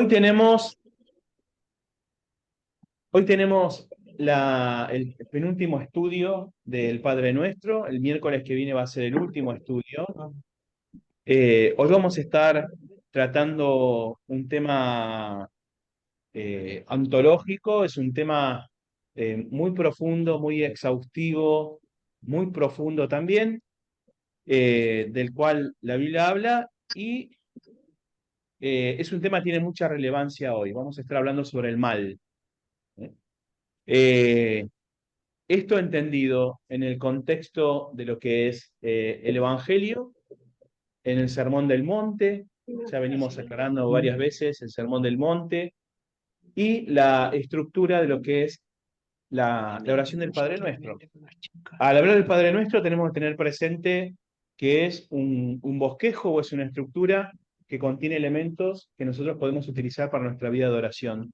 tenemos, hoy tenemos el penúltimo estudio del Padre Nuestro. El miércoles que viene va a ser el último estudio. Hoy vamos a estar tratando un tema ontológico. Es un tema muy profundo, muy exhaustivo, muy profundo también, del cual la Biblia habla y es un tema que tiene mucha relevancia hoy. Vamos a estar hablando sobre el mal. ¿Eh? Eh, Esto entendido en el contexto de lo que es el Evangelio, en el Sermón del Monte, ya venimos aclarando varias veces el Sermón del Monte, y la estructura de lo que es la oración del Padre Nuestro. Al hablar del Padre Nuestro tenemos que tener presente que es un bosquejo o es una estructura que contiene elementos que nosotros podemos utilizar para nuestra vida de oración.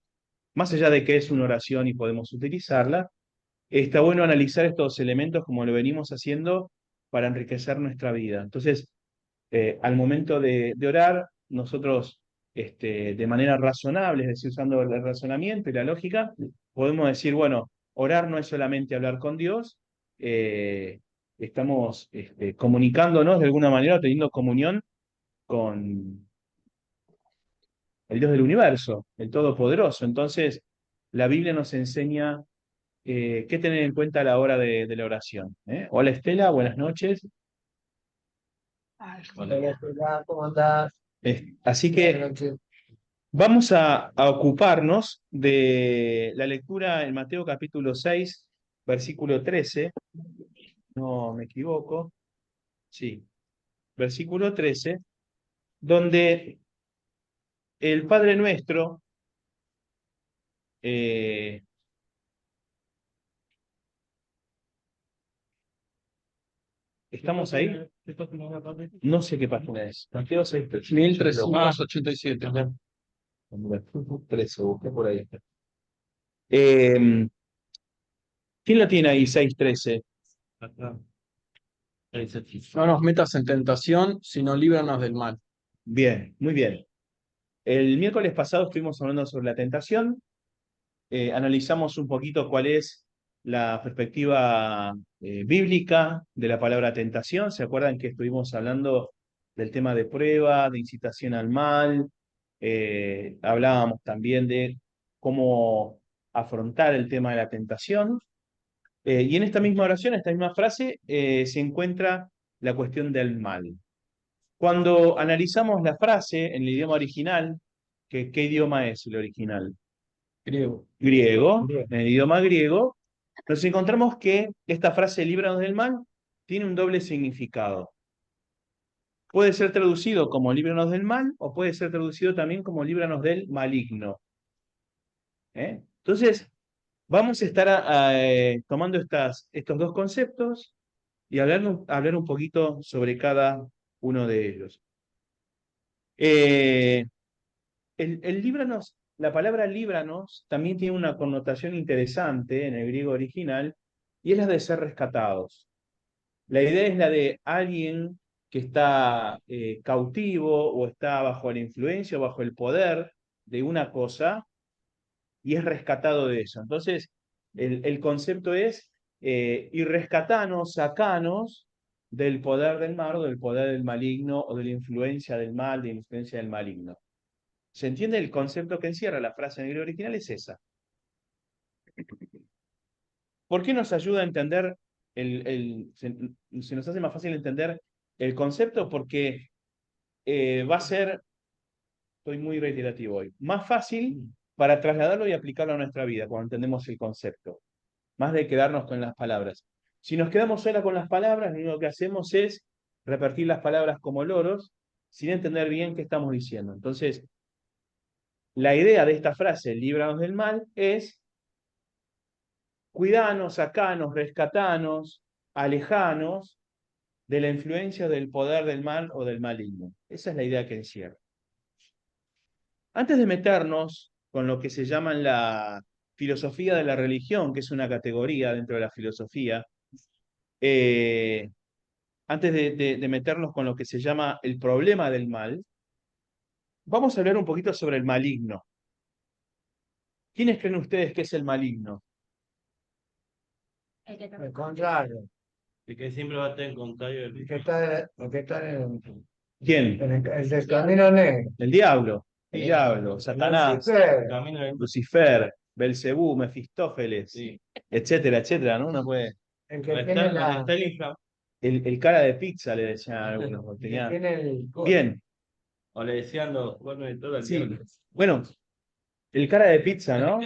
Más allá de que es una oración y podemos utilizarla, está bueno analizar estos elementos como lo venimos haciendo para enriquecer nuestra vida. Entonces, al momento de orar, nosotros, de manera razonable, es decir, usando el razonamiento y la lógica, podemos decir, bueno, orar no es solamente hablar con Dios, estamos comunicándonos de alguna manera, teniendo comunión con el Dios del universo, el Todopoderoso. Entonces, la Biblia nos enseña qué tener en cuenta a la hora de la oración. Hola Estela, buenas noches. Hola, Estela, ¿cómo andás? Así Buenas que noches. vamos a ocuparnos de la lectura en Mateo capítulo 6, versículo 13. No me equivoco. Sí, versículo 13, donde el Padre Nuestro, eh, ¿estamos ahí? No sé qué página es. Mateo 6, 1387. 13, busqué por ahí. Eh, ¿Quién lo tiene ahí, 6:13? No nos metas en tentación, sino líbranos del mal. Bien, muy bien. El miércoles pasado estuvimos hablando sobre la tentación. Analizamos un poquito cuál es la perspectiva bíblica de la palabra tentación. ¿Se acuerdan que estuvimos hablando del tema de prueba, de incitación al mal? Hablábamos también de cómo afrontar el tema de la tentación. Y en esta misma oración, esta misma frase, se encuentra la cuestión del mal. Cuando analizamos la frase en el idioma original, ¿qué idioma es el original? Griego. Griego, en el idioma griego, nos encontramos que esta frase líbranos del mal tiene un doble significado. Puede ser traducido como líbranos del mal o puede ser traducido también como líbranos del maligno. Entonces, vamos a estar tomando estos dos conceptos y hablar un poquito sobre cada uno de ellos. Eh, el líbranos, la palabra líbranos también tiene una connotación interesante en el griego original y es la de ser rescatados. La idea es la de alguien que está cautivo o está bajo la influencia o bajo el poder de una cosa y es rescatado de eso. Entonces, el concepto es y rescatanos, sacanos del poder del mal o del poder del maligno o de la influencia del mal, de la influencia del maligno. ¿Se entiende el concepto que encierra la frase en el griego original? Es esa. ¿Por qué nos ayuda a entender se nos hace más fácil entender el concepto? Porque va a ser, estoy muy reiterativo hoy, más fácil para trasladarlo y aplicarlo a nuestra vida cuando entendemos el concepto, más de quedarnos con las palabras. Si nos quedamos sola con las palabras, lo único que hacemos es repetir las palabras como loros sin entender bien qué estamos diciendo. Entonces, la idea de esta frase, líbranos del mal, es cuidanos, sacanos, rescatanos, alejanos de la influencia del poder del mal o del maligno. Esa es la idea que encierra. Antes de meternos con lo que se llama la filosofía de la religión, que es una categoría dentro de la filosofía, eh, antes de meternos con lo que se llama el problema del mal, vamos a hablar un poquito sobre el maligno. ¿Quiénes creen ustedes que es el maligno? El contrario. Y que siempre va a estar en contrario El del que está ¿Quién? el del camino negro. El diablo, Satanás, Lucifer. camino del Lucifer, Belcebú, Mefistófeles, sí. etcétera, etcétera, ¿no? Uno puede... El que Donde tiene está, donde la. está el infra, El cara de pizza le decían a algunos, porque El que tenía... tiene el. Bien, o le decían los cuernos de todo al sí. diablo. Bueno, el cara de pizza, ¿no?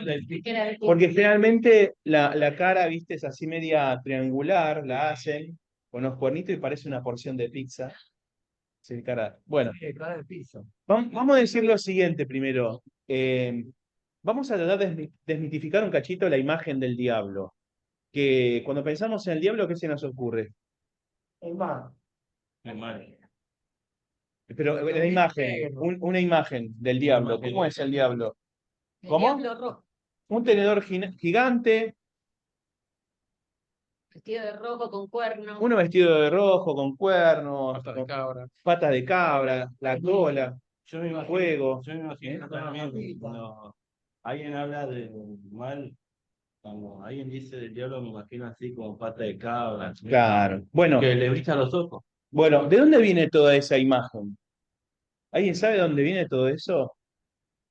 Porque generalmente la cara, viste, es así media triangular, la hacen con los cuernitos y parece una porción de pizza. Sí, cara. Bueno, El cara de piso. vamos a decir lo siguiente primero. Vamos a tratar de desmitificar un cachito la imagen del diablo. Que cuando pensamos en el diablo, ¿qué se nos ocurre? El más. Es malo. Pero la imagen, una imagen del diablo. ¿Cómo es el diablo? ¿Cómo? Un tenedor gigante, Vestido de rojo con cuernos. uno vestido de rojo, con cuernos, Pata de con cabra. patas de cabra, la cola, Yo me imagino, fuego. yo me imagino también cuando alguien habla de mal, cuando alguien dice del diablo, me imagino así como pata de cabra. Claro. Bueno, Que le brillan los ojos. bueno, ¿de dónde viene toda esa imagen? ¿Alguien sabe de dónde viene todo eso?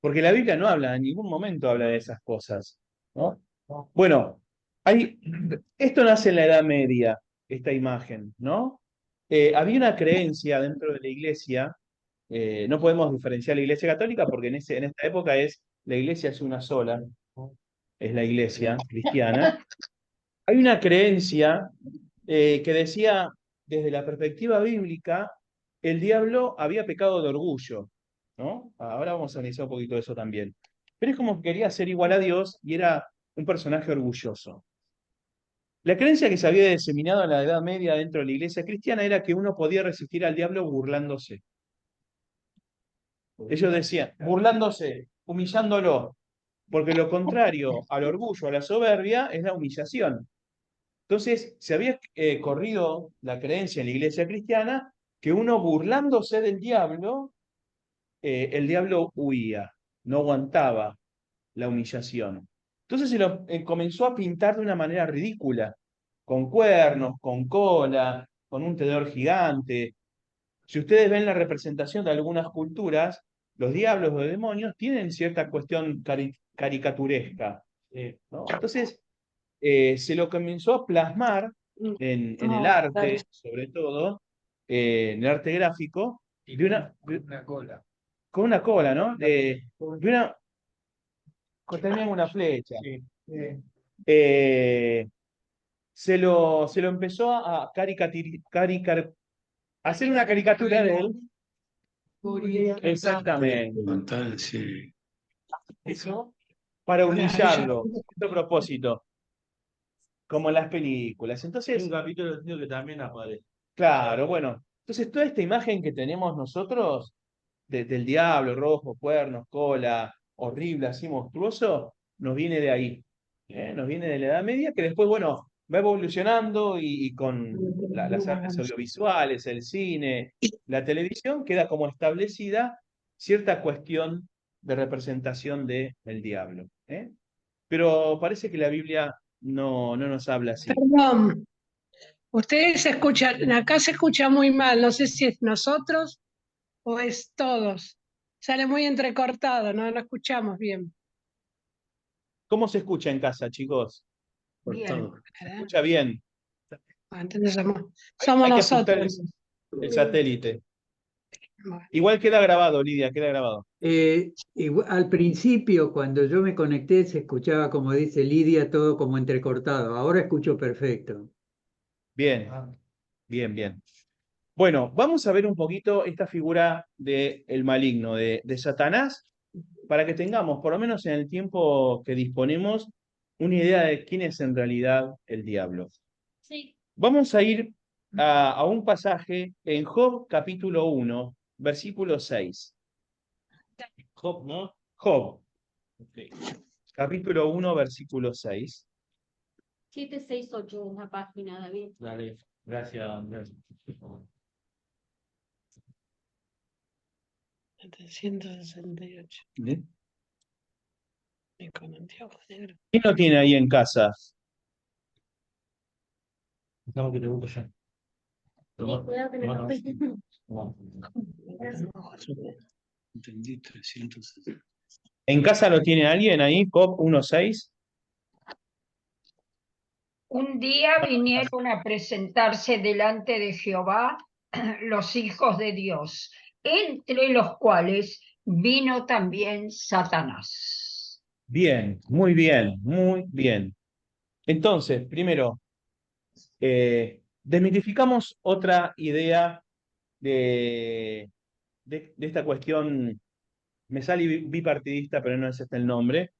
Porque la Biblia no habla, en ningún momento habla de esas cosas, ¿no? Bueno, esto nace en la Edad Media, esta imagen, ¿no? Había una creencia dentro de la iglesia, no podemos diferenciar la iglesia católica porque en esta época la iglesia es una sola, es la iglesia cristiana. Hay una creencia que decía, desde la perspectiva bíblica, el diablo había pecado de orgullo, ¿no? Ahora vamos a analizar un poquito de eso también. Pero es como que quería ser igual a Dios y era un personaje orgulloso. La creencia que se había diseminado en la Edad Media dentro de la iglesia cristiana era que uno podía resistir al diablo burlándose. Ellos decían, burlándose, humillándolo, porque lo contrario al orgullo, a la soberbia, es la humillación. Entonces, se había corrido la creencia en la iglesia cristiana que uno burlándose del diablo, el diablo huía, no aguantaba la humillación. Entonces se lo comenzó a pintar de una manera ridícula, con cuernos, con cola, con un tenedor gigante. Si ustedes ven la representación de algunas culturas, los diablos o demonios tienen cierta cuestión caricaturesca, ¿no? Entonces, se lo comenzó a plasmar en el arte, sobre todo, en el arte gráfico, Una cola. con una cola, ¿no? Tenía una flecha. Eh, se lo empezó a hacer una caricatura de él. Exactamente. Eso para humillarlo, a propósito, como en las películas. Hay Entonces, un capítulo de que también aparece. claro, bueno. Entonces, toda esta imagen que tenemos nosotros del diablo, rojo, cuernos, cola, horrible, así monstruoso, nos viene de ahí. Nos viene de la Edad Media, que después, bueno, va evolucionando y con las artes audiovisuales, el cine, la televisión, queda como establecida cierta cuestión de representación del diablo. Pero parece que la Biblia no nos habla así. Perdón, ustedes escuchan, acá se escucha muy mal, no sé si es nosotros o es todos. Sale muy entrecortado, no lo escuchamos bien. ¿Cómo se escucha en casa, chicos? Bien, ¿Se ¿verdad? escucha bien? Entonces somos Hay que ajustar nosotros. el satélite. Bueno. Igual queda grabado, Lidia, queda grabado. Al principio, cuando yo me conecté, se escuchaba, como dice Lidia, todo como entrecortado. Ahora escucho perfecto. Bien, bien, bien. Bueno, vamos a ver un poquito esta figura del maligno, de Satanás, para que tengamos, por lo menos en el tiempo que disponemos, una idea de quién es en realidad el diablo. Sí. Vamos a ir a un pasaje en Job capítulo 1, versículo 6. Job, ¿no? Job, Ok. capítulo 1, versículo 6. 768 es la página, David. Dale, gracias, Andrés. 768. ¿Bien? Y con anteojos negros. ¿Quién lo tiene ahí en casa? Estamos que te busco ya. Cuidado que me Toma, lo toma. Entendí 360. ¿En casa lo tiene alguien ahí? Pop 1.6. Un día vinieron a presentarse delante de Jehová los hijos de Dios, entre los cuales vino también Satanás. Bien, muy bien, muy bien. Entonces, primero, desmitificamos otra idea de esta cuestión, me sale bipartidista, pero no es este el nombre,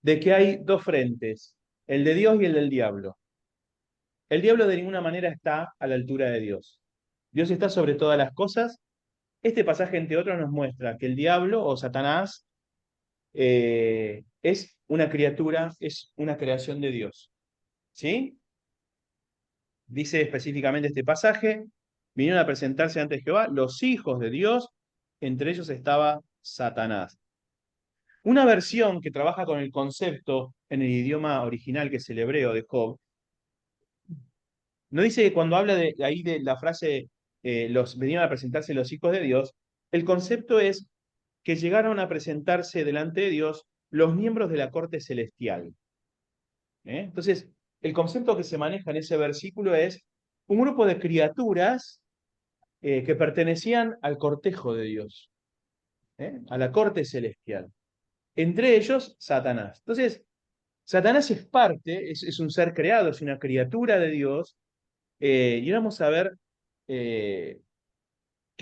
de que hay dos frentes, el de Dios y el del diablo. El diablo de ninguna manera está a la altura de Dios. Dios está sobre todas las cosas. Este pasaje, entre otros, nos muestra que el diablo o Satanás es una criatura, es una creación de Dios. ¿Sí? Dice específicamente este pasaje, vinieron a presentarse ante Jehová los hijos de Dios, entre ellos estaba Satanás. Una versión que trabaja con el concepto en el idioma original, que es el hebreo de Job, no dice que cuando habla de ahí de la frase los vinieron a presentarse los hijos de Dios, el concepto es que llegaron a presentarse delante de Dios los miembros de la corte celestial. Entonces, el concepto que se maneja en ese versículo es un grupo de criaturas que pertenecían al cortejo de Dios, a la corte celestial. Entre ellos, Satanás. Entonces, Satanás es parte, es un ser creado, es una criatura de Dios, y vamos a ver qué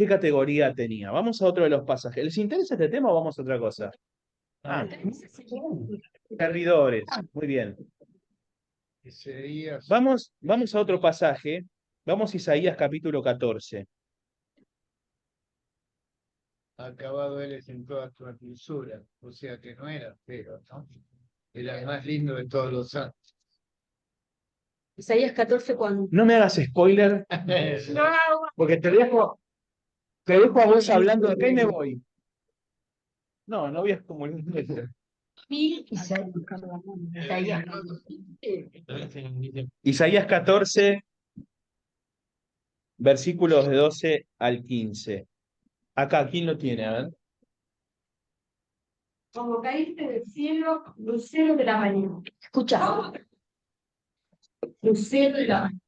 categoría tenía. Vamos a otro de los pasajes. ¿Les interesa este tema o vamos a otra cosa? Servidores, muy bien. Vamos a otro pasaje. Vamos a Isaías capítulo 14. Acabado eres en toda tu hermosura, o sea que no era feo, ¿no? Era el más lindo de todos los santos. Isaías 14 cuando. No me hagas spoiler, porque te dejo a vos hablando de acá y me voy. No voy a acumular. Isaías 14, versículos de 12 al 15. Acá, ¿quién lo tiene? A ver. Como caíste del cielo, lucero de la mañana. Escucha. Lucero de la mañana.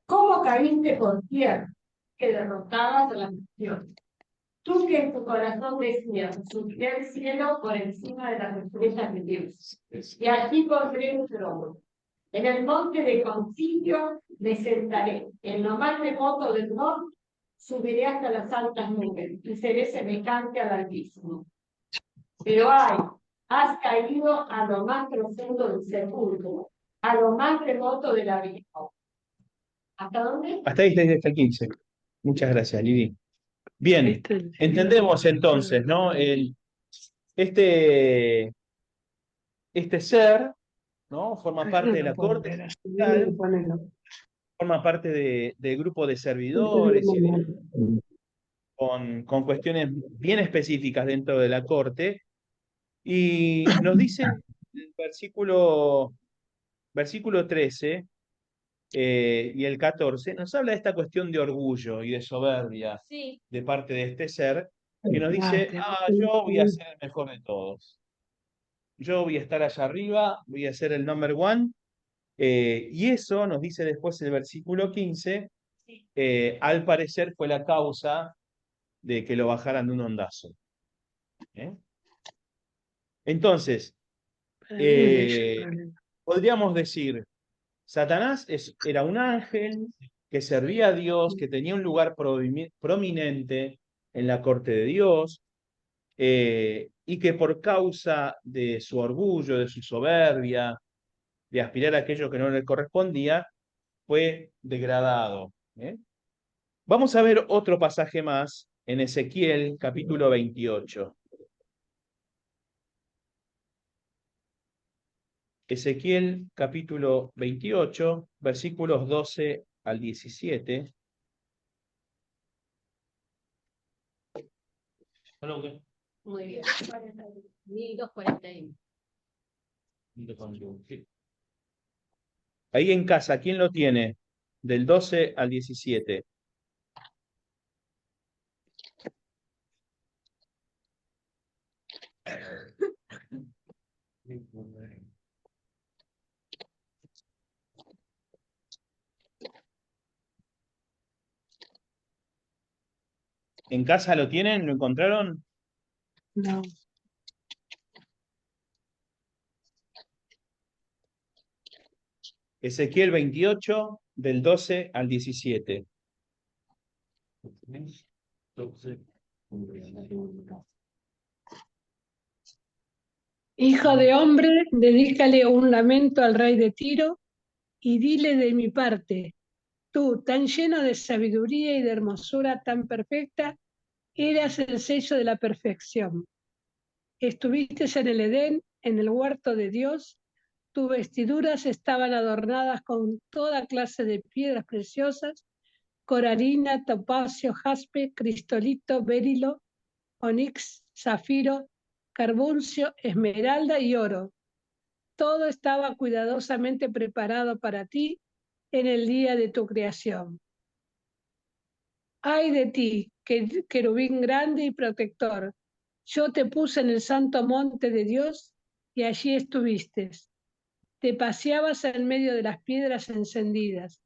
¿Cómo caíste por tierra, que derrotabas a la nación? Tú que en tu corazón decías, subiré al cielo por encima de las estrellas de Dios. Y aquí pondré un trono. En el monte de concilio me sentaré. En lo más remoto del norte subiré hasta las altas nubes y seré semejante al Altísimo. Pero ay, has caído a lo más profundo del sepulcro, a lo más remoto del abismo. ¿Hasta dónde? Hasta ahí, hasta el 15. Muchas gracias, Lili. Bien, entendemos entonces, ¿no? Este ser, ¿no? Forma parte de la corte celestial, forma parte del grupo de servidores y con cuestiones bien específicas dentro de la corte. Y nos dice el versículo 13 y el 14, nos habla de esta cuestión de orgullo y de soberbia Sí. de parte de este ser, que nos dice, yo voy a ser el mejor de todos. Yo voy a estar allá arriba, voy a ser el number one. Y eso nos dice después el versículo 15, al parecer fue la causa de que lo bajaran de un ondazo. Entonces, podríamos decir, Satanás era un ángel que servía a Dios, que tenía un lugar prominente en la corte de Dios, y que por causa de su orgullo, de su soberbia, de aspirar a aquello que no le correspondía, fue degradado. Vamos a ver otro pasaje más en Ezequiel capítulo 28. Ezequiel capítulo 28, versículos 12 al 17. Solo que- Muy bien. 1241. Sí. Ahí en casa, ¿quién lo tiene? Del 12 al 17. ¿En casa lo tienen? ¿Lo encontraron? No. Ezequiel 28, del 12 al 17. Entonces, Hijo de hombre, dedícale un lamento al rey de Tiro y dile de mi parte, tú, tan lleno de sabiduría y de hermosura tan perfecta, eras el sello de la perfección. Estuviste en el Edén, en el huerto de Dios, tus vestiduras estaban adornadas con toda clase de piedras preciosas, coralina, topacio, jaspe, cristolito, berilo, onix, zafiro, carbuncio, esmeralda y oro. Todo estaba cuidadosamente preparado para ti en el día de tu creación. Ay de ti, querubín grande y protector. Yo te puse en el santo monte de Dios y allí estuviste. Te paseabas en medio de las piedras encendidas,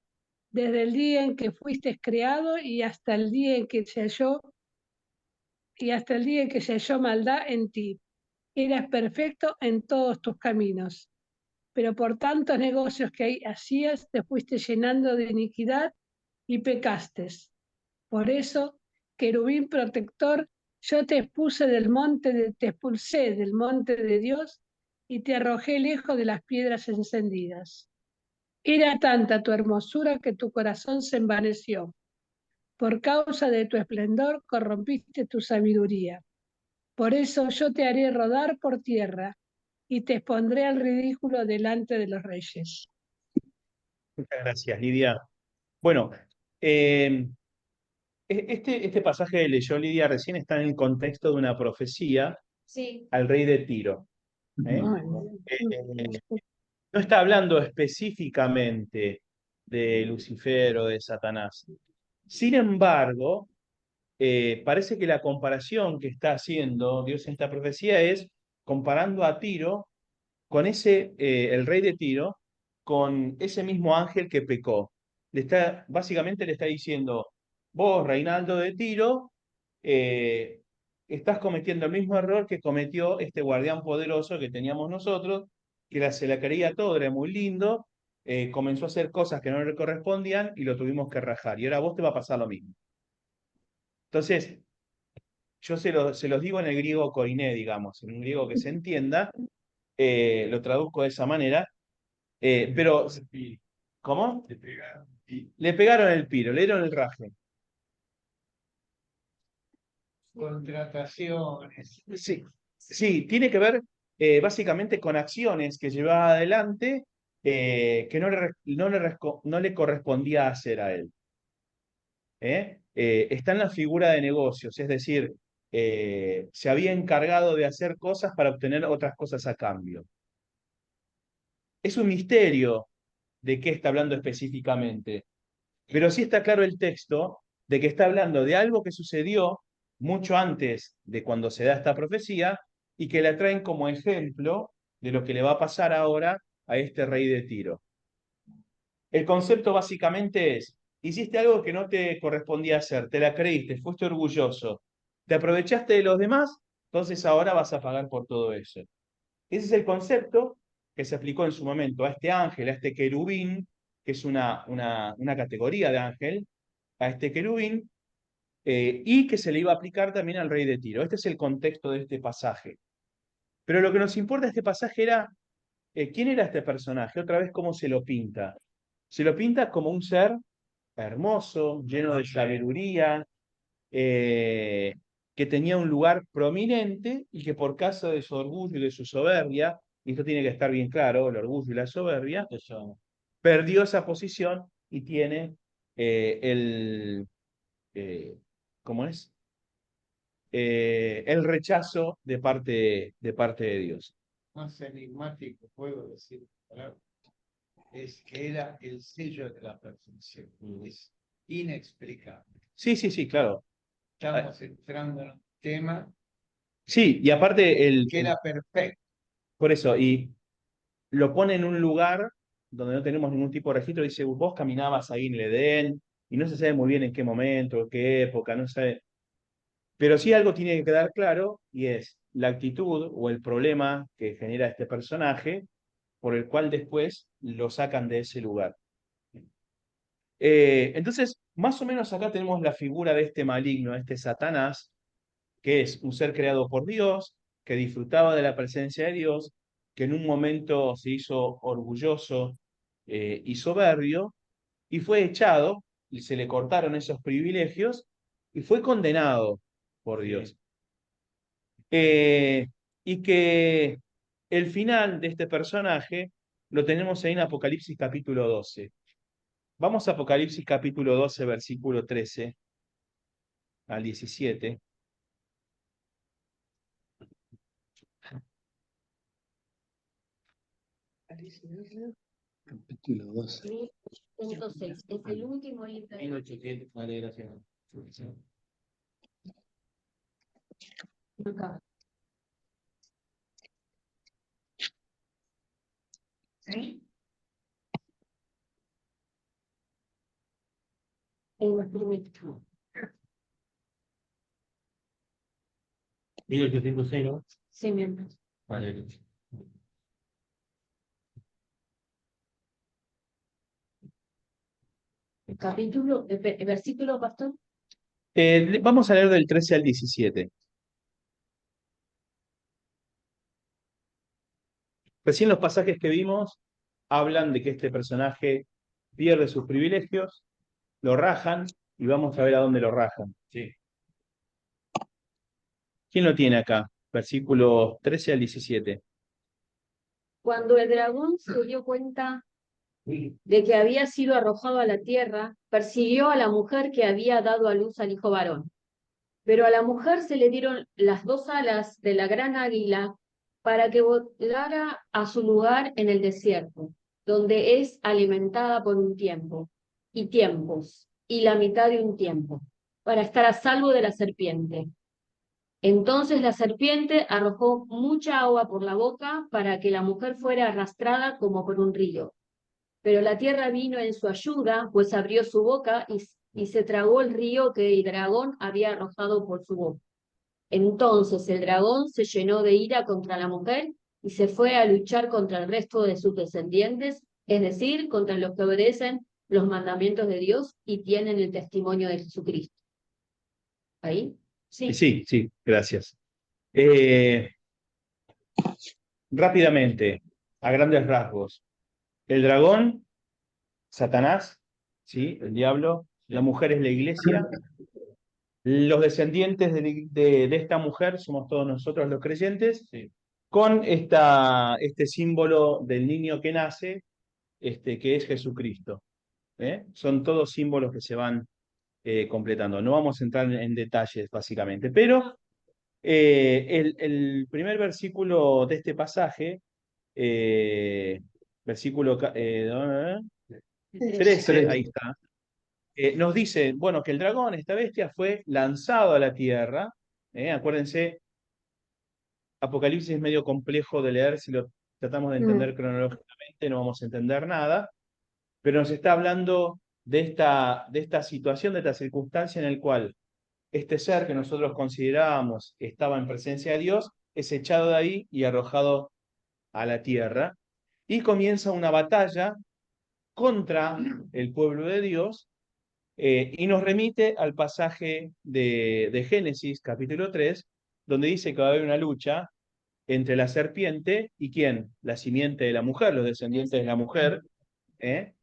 desde el día en que fuiste creado y hasta el día en que se halló maldad en ti. Eras perfecto en todos tus caminos, pero por tantos negocios que hacías, te fuiste llenando de iniquidad y pecaste. Por eso, querubín protector, yo te expulsé del monte de Dios y te arrojé lejos de las piedras encendidas. Era tanta tu hermosura que tu corazón se envaneció. Por causa de tu esplendor corrompiste tu sabiduría. Por eso yo te haré rodar por tierra y te expondré al ridículo delante de los reyes. Muchas gracias, Lidia. Bueno, este pasaje que leyó Lidia recién está en el contexto de una profecía Sí. al rey de Tiro. ¿eh? No está hablando específicamente de Lucifer o de Satanás. Sin embargo, parece que la comparación que está haciendo Dios en esta profecía es comparando a Tiro con el rey de Tiro, con ese mismo ángel que pecó. Básicamente le está diciendo, vos, Reinaldo de Tiro, eh, estás cometiendo el mismo error que cometió este guardián poderoso que teníamos nosotros, que se la quería todo, era muy lindo, comenzó a hacer cosas que no le correspondían y lo tuvimos que rajar. Y ahora a vos te va a pasar lo mismo. Entonces, yo se los digo en el griego koiné, digamos, en un griego que se entienda, lo traduzco de esa manera, pero, ¿cómo? Le pegaron el piro, le dieron el raje. Contrataciones. Sí, sí, tiene que ver básicamente con acciones que llevaba adelante que no le correspondía hacer a él. Está en la figura de negocios, es decir, se había encargado de hacer cosas para obtener otras cosas a cambio. Es un misterio de qué está hablando específicamente, pero sí está claro el texto de que está hablando de algo que sucedió mucho antes de cuando se da esta profecía y que la traen como ejemplo de lo que le va a pasar ahora a este rey de Tiro. El concepto básicamente es, hiciste algo que no te correspondía hacer, te la creíste, fuiste orgulloso, te aprovechaste de los demás, entonces ahora vas a pagar por todo eso. Ese es el concepto que se aplicó en su momento a este ángel, a este querubín, que es una categoría de ángel, a este querubín, y que se le iba a aplicar también al rey de Tiro. Este es el contexto de este pasaje. Pero lo que nos importa de este pasaje era, ¿quién era este personaje? Otra vez, ¿cómo se lo pinta? Se lo pinta como un ser hermoso, lleno de sabiduría, que tenía un lugar prominente y que por causa de su orgullo y de su soberbia, y esto tiene que estar bien claro, el orgullo y la soberbia, perdió esa posición y tiene el, ¿cómo es? el rechazo de parte de Dios. Más enigmático puedo decir, ¿verdad? Es que era el sello de la perfección. Es inexplicable. Sí, sí, sí, claro. Estamos entrando en un tema Sí, y aparte, que era perfecto. por eso, y lo pone en un lugar donde no tenemos ningún tipo de registro. Dice, vos caminabas ahí en el Edén, y no se sabe muy bien en qué momento, qué época, no se sabe. Pero sí algo tiene que quedar claro, y es la actitud o el problema que genera este personaje, por el cual después lo sacan de ese lugar. Entonces, más o menos acá tenemos la figura de este maligno, este Satanás, que es un ser creado por Dios, que disfrutaba de la presencia de Dios, que en un momento se hizo orgulloso y soberbio, y fue echado, y se le cortaron esos privilegios, y fue condenado por Dios. Y que el final de este personaje lo tenemos ahí en Apocalipsis capítulo 12. Vamos a Apocalipsis capítulo 12, versículo 13 al 17. Capítulo 12. 106. Es el último libro. 1800, vale, gracias. Acá. ¿Sí? En el primero. 1806, ¿no? Sí, mientras. Vale. El capítulo, el versículo, pastor. Vamos a leer del 13 al 17. Recién los pasajes que vimos hablan de que este personaje pierde sus privilegios, lo rajan, y vamos a ver a dónde lo rajan. Sí. ¿Quién lo tiene acá? Versículos 13 al 17. Cuando el dragón se dio cuenta de que había sido arrojado a la tierra, persiguió a la mujer que había dado a luz al hijo varón. Pero a la mujer se le dieron las dos alas de la gran águila para que volara a su lugar en el desierto, donde es alimentada por un tiempo, y tiempos, y la mitad de un tiempo, para estar a salvo de la serpiente. Entonces la serpiente arrojó mucha agua por la boca para que la mujer fuera arrastrada como por un río. Pero la tierra vino en su ayuda, pues abrió su boca y se tragó el río que el dragón había arrojado por su boca. Entonces el dragón se llenó de ira contra la mujer y se fue a luchar contra el resto de sus descendientes, es decir, contra los que obedecen los mandamientos de Dios y tienen el testimonio de Jesucristo. ¿Ahí? Sí. Sí, sí, gracias. Rápidamente, a grandes rasgos. El dragón, Satanás, ¿sí? El diablo, la mujer es la iglesia. Los descendientes de esta mujer somos todos nosotros los creyentes, Sí. con este símbolo del niño que nace, que es Jesucristo. Son todos símbolos que se van completando. No vamos a entrar en detalles, básicamente, pero el primer versículo de este pasaje, versículo 13, ahí está, nos dice, bueno, que el dragón, esta bestia, fue lanzado a la tierra. Acuérdense, Apocalipsis es medio complejo de leer, si lo tratamos de entender cronológicamente no vamos a entender nada, pero nos está hablando de esta situación, de esta circunstancia en la cual este ser que nosotros considerábamos que estaba en presencia de Dios es echado de ahí y arrojado a la tierra, y comienza una batalla contra el pueblo de Dios. Y nos remite al pasaje de Génesis, capítulo 3, donde dice que va a haber una lucha entre la serpiente y ¿quién? La simiente de la mujer, los descendientes de la mujer, que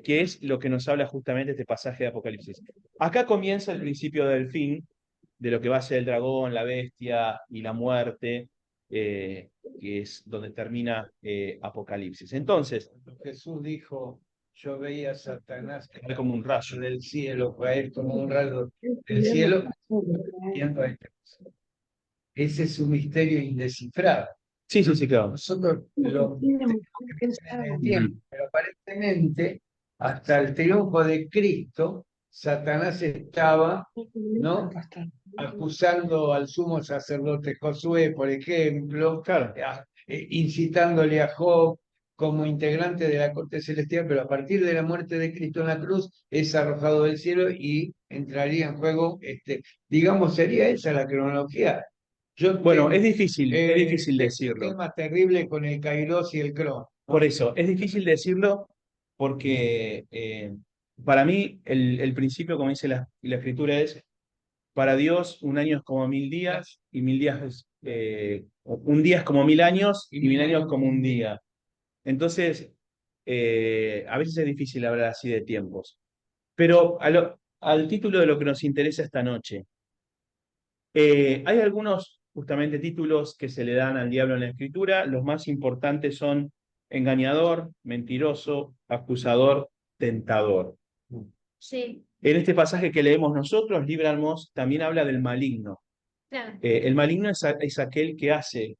es lo que nos habla justamente este pasaje de Apocalipsis. Acá comienza el principio del fin, de lo que va a ser el dragón, la bestia y la muerte, que es donde termina Apocalipsis. Entonces, Jesús dijo, yo veía a Satanás Caer como un rayo. del cielo, caer como un rayo del cielo, viendo a este. Ese es un misterio indescifrado. Sí, sí, sí, claro. Nosotros lo Tiene tenemos mucho que que pensar en el pensar. tiempo, pero aparentemente, hasta el triunfo de Cristo, Satanás estaba, ¿no?, acusando al sumo sacerdote Josué, por ejemplo, Claro. incitándole a Job como integrante de la corte celestial, pero a partir de la muerte de Cristo en la cruz es arrojado del cielo y entraría en juego, digamos, sería esa la cronología. Bueno, Tengo, es difícil ese decirlo. tema terrible con el Kairos y el Cron. Por eso, es difícil decirlo porque para mí el principio, como dice la escritura, es para Dios un año es como 1000 días y 1000 días un día es como 1000 años y 1000 años como un día. Entonces, a veces es difícil hablar así de tiempos. Pero al título de lo que nos interesa esta noche, hay algunos justamente títulos que se le dan al diablo en la escritura. Los más importantes son engañador, mentiroso, acusador, tentador. Sí, En este pasaje que leemos nosotros, Líbranos también habla del maligno. claro. El maligno es aquel que hace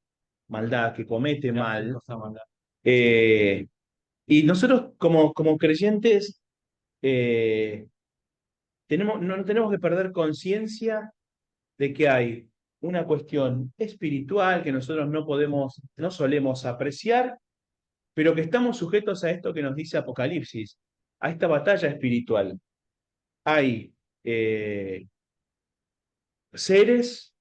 maldad, que comete mal. Cosa mala. Y nosotros como creyentes no tenemos que perder conciencia de que hay una cuestión espiritual que nosotros no solemos apreciar, pero que estamos sujetos a esto que nos dice Apocalipsis, a esta batalla espiritual. Hay seres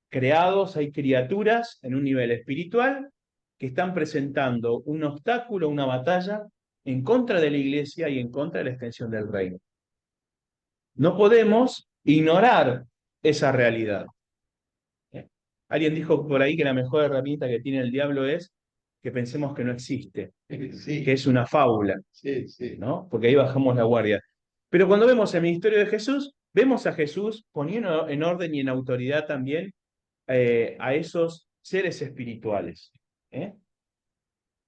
creados, hay criaturas en un nivel espiritual que están presentando un obstáculo, una batalla en contra de la iglesia y en contra de la extensión del reino. No podemos ignorar esa realidad. Alguien dijo por ahí que la mejor herramienta que tiene el diablo es que pensemos que no existe, Sí, que es una fábula, sí, sí. ¿no? Porque ahí bajamos la guardia. Pero cuando vemos el ministerio de Jesús, vemos a Jesús poniendo en orden y en autoridad también a esos seres espirituales. ¿Eh?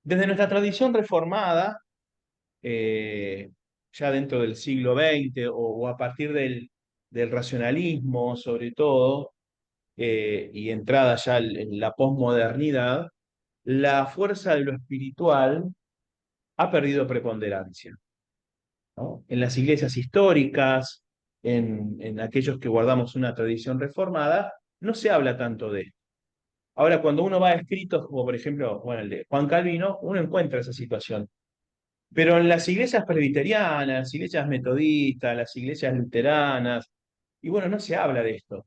Desde nuestra tradición reformada, ya dentro del siglo XX o a partir del racionalismo, sobre todo, y entrada ya en la posmodernidad, la fuerza de lo espiritual ha perdido preponderancia, ¿no? En las iglesias históricas, en aquellos que guardamos una tradición reformada, no se habla tanto de esto. Ahora, cuando uno va a escritos, como por ejemplo, bueno, el de Juan Calvino, uno encuentra esa situación. Pero en las iglesias presbiterianas, las iglesias metodistas, las iglesias luteranas, y bueno, no se habla de esto.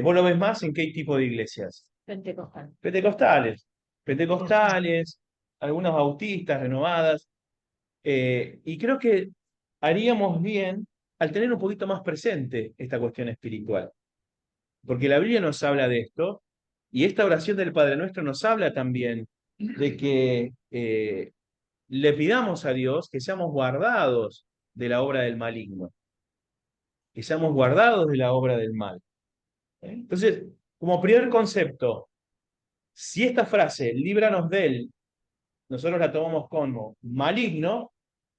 ¿Vos lo ves más en qué tipo de iglesias? Pentecostal. Pentecostales, algunas bautistas renovadas, y creo que haríamos bien al tener un poquito más presente esta cuestión espiritual, porque la Biblia nos habla de esto, y esta oración del Padre Nuestro nos habla también de que le pidamos a Dios que seamos guardados de la obra del maligno, que seamos guardados de la obra del mal. Entonces, como primer concepto, si esta frase, líbranos de él, nosotros la tomamos como maligno,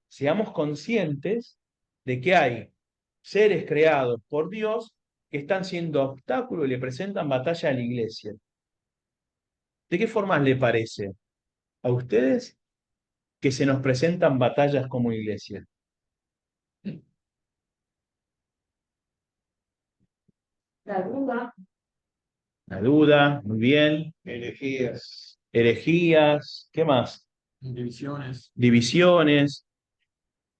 seamos conscientes de que hay seres creados por Dios que están siendo obstáculos y le presentan batalla a la iglesia. ¿De qué formas le parece a ustedes que se nos presentan batallas como iglesia? La duda. La duda, muy bien. Herejías. Herejías, ¿qué más? Divisiones. Divisiones,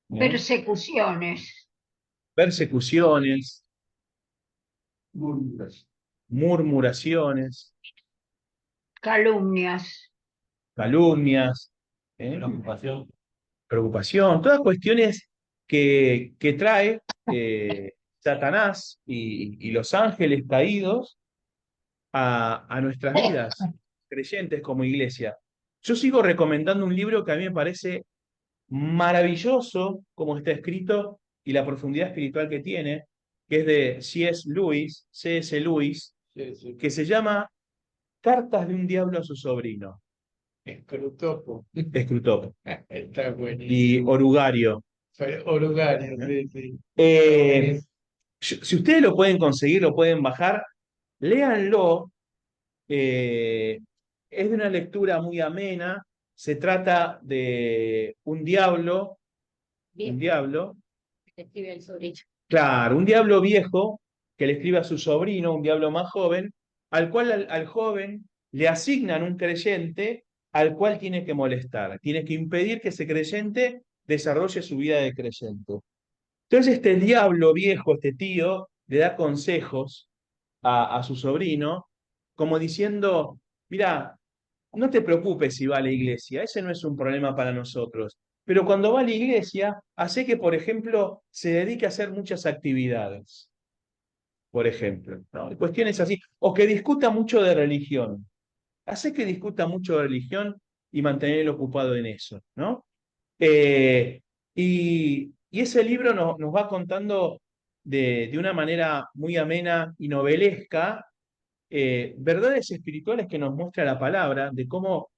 Persecuciones, persecuciones, Murmuras. murmuraciones, calumnias, calumnias, Preocupación. preocupación, todas cuestiones que trae Satanás y los ángeles caídos a nuestras vidas creyentes como iglesia. Yo sigo recomendando un libro que a mí me parece maravilloso como está escrito y la profundidad espiritual que tiene, que es de C.S. Lewis, Sí, sí. que se llama Cartas de un diablo a su sobrino. Escrutopo. Escrutopo. Está Y buenísimo. orugario. Orugario, sí, sí. Si ustedes lo pueden conseguir, lo pueden bajar, léanlo. Es de una lectura muy amena. Se trata de un diablo, Bien, un diablo, escribe el sobrino. claro, un diablo viejo que le escribe a su sobrino, un diablo más joven, al cual al joven le asignan un creyente al cual tiene que molestar, tiene que impedir que ese creyente desarrolle su vida de creyente. Entonces este diablo viejo, este tío, le da consejos a su sobrino, como diciendo, mira, no te preocupes si va a la iglesia, ese no es un problema para nosotros. Pero cuando va a la iglesia, hace que, por ejemplo, se dedique a hacer muchas actividades, por ejemplo, ¿no? Cuestiones así. O que discuta mucho de religión. Hace que discuta mucho de religión y mantenerlo ocupado en eso, ¿no? Y ese libro nos va contando de una manera muy amena y novelesca verdades espirituales que nos muestra la palabra, de cómo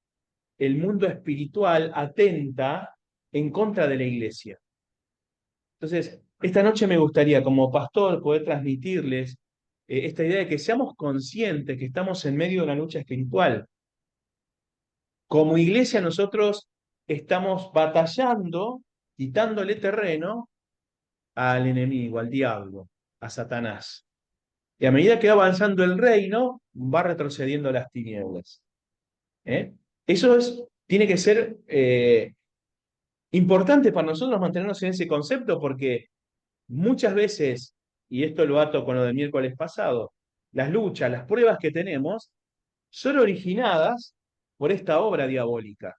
el mundo espiritual atenta en contra de la iglesia. Entonces, esta noche me gustaría, como pastor, poder transmitirles esta idea de que seamos conscientes que estamos en medio de una lucha espiritual. Como iglesia nosotros estamos batallando, quitándole terreno al enemigo, al diablo, a Satanás. Y a medida que va avanzando el reino, va retrocediendo las tinieblas. ¿Eh? Eso tiene que ser importante para nosotros mantenernos en ese concepto porque muchas veces, y esto lo ato con lo del miércoles pasado, las luchas, las pruebas que tenemos son originadas por esta obra diabólica.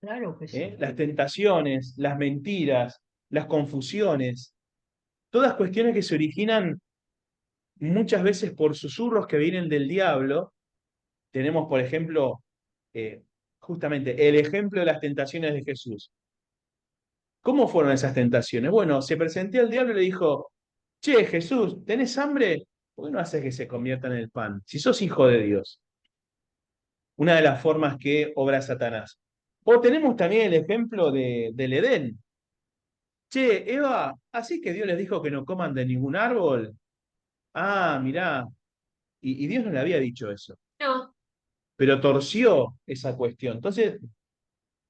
Claro que sí. Las tentaciones, las mentiras, las confusiones, todas cuestiones que se originan muchas veces por susurros que vienen del diablo. Tenemos, por ejemplo, justamente el ejemplo de las tentaciones de Jesús. ¿Cómo fueron esas tentaciones? Bueno, se presentó al diablo y le dijo, che, Jesús, ¿tenés hambre? ¿Por qué no haces que se convierta en el pan? Si sos hijo de Dios. Una de las formas que obra Satanás. O tenemos también el ejemplo del Edén. Che, Eva, ¿así que Dios les dijo que no coman de ningún árbol? Ah, mirá. Y Dios no le había dicho eso. No, Pero torció esa cuestión. Entonces,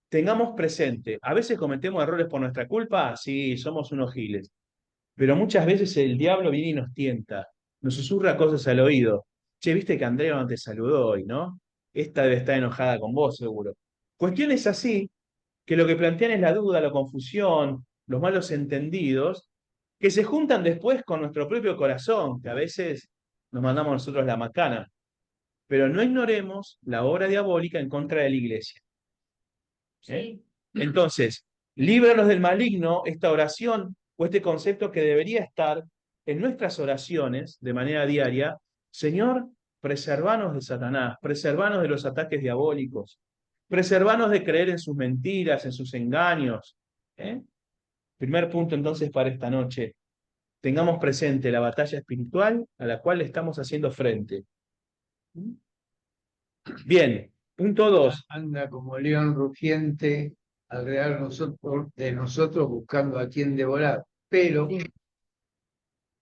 tengamos presente, a veces cometemos errores por nuestra culpa, sí, somos unos giles, pero muchas veces el diablo viene y nos tienta, nos susurra cosas al oído. Che, viste que Andrea no te saludó hoy, ¿no? Esta debe estar enojada con vos, seguro. Cuestiones así, que lo que plantean es la duda, la confusión, los malos entendidos, que se juntan después con nuestro propio corazón, que a veces nos mandamos nosotros la macana. Pero no ignoremos la obra diabólica en contra de la iglesia. ¿Eh? sí. Entonces, líbranos del maligno, esta oración o este concepto que debería estar en nuestras oraciones de manera diaria. Señor, preservanos de Satanás, preservanos de los ataques diabólicos, preservanos de creer en sus mentiras, en sus engaños. ¿Eh? Primer punto entonces para esta noche. Tengamos presente la batalla espiritual a la cual le estamos haciendo frente. Bien, punto 2. Anda como león rugiente alrededor de nosotros buscando a quien devorar. Pero Sí.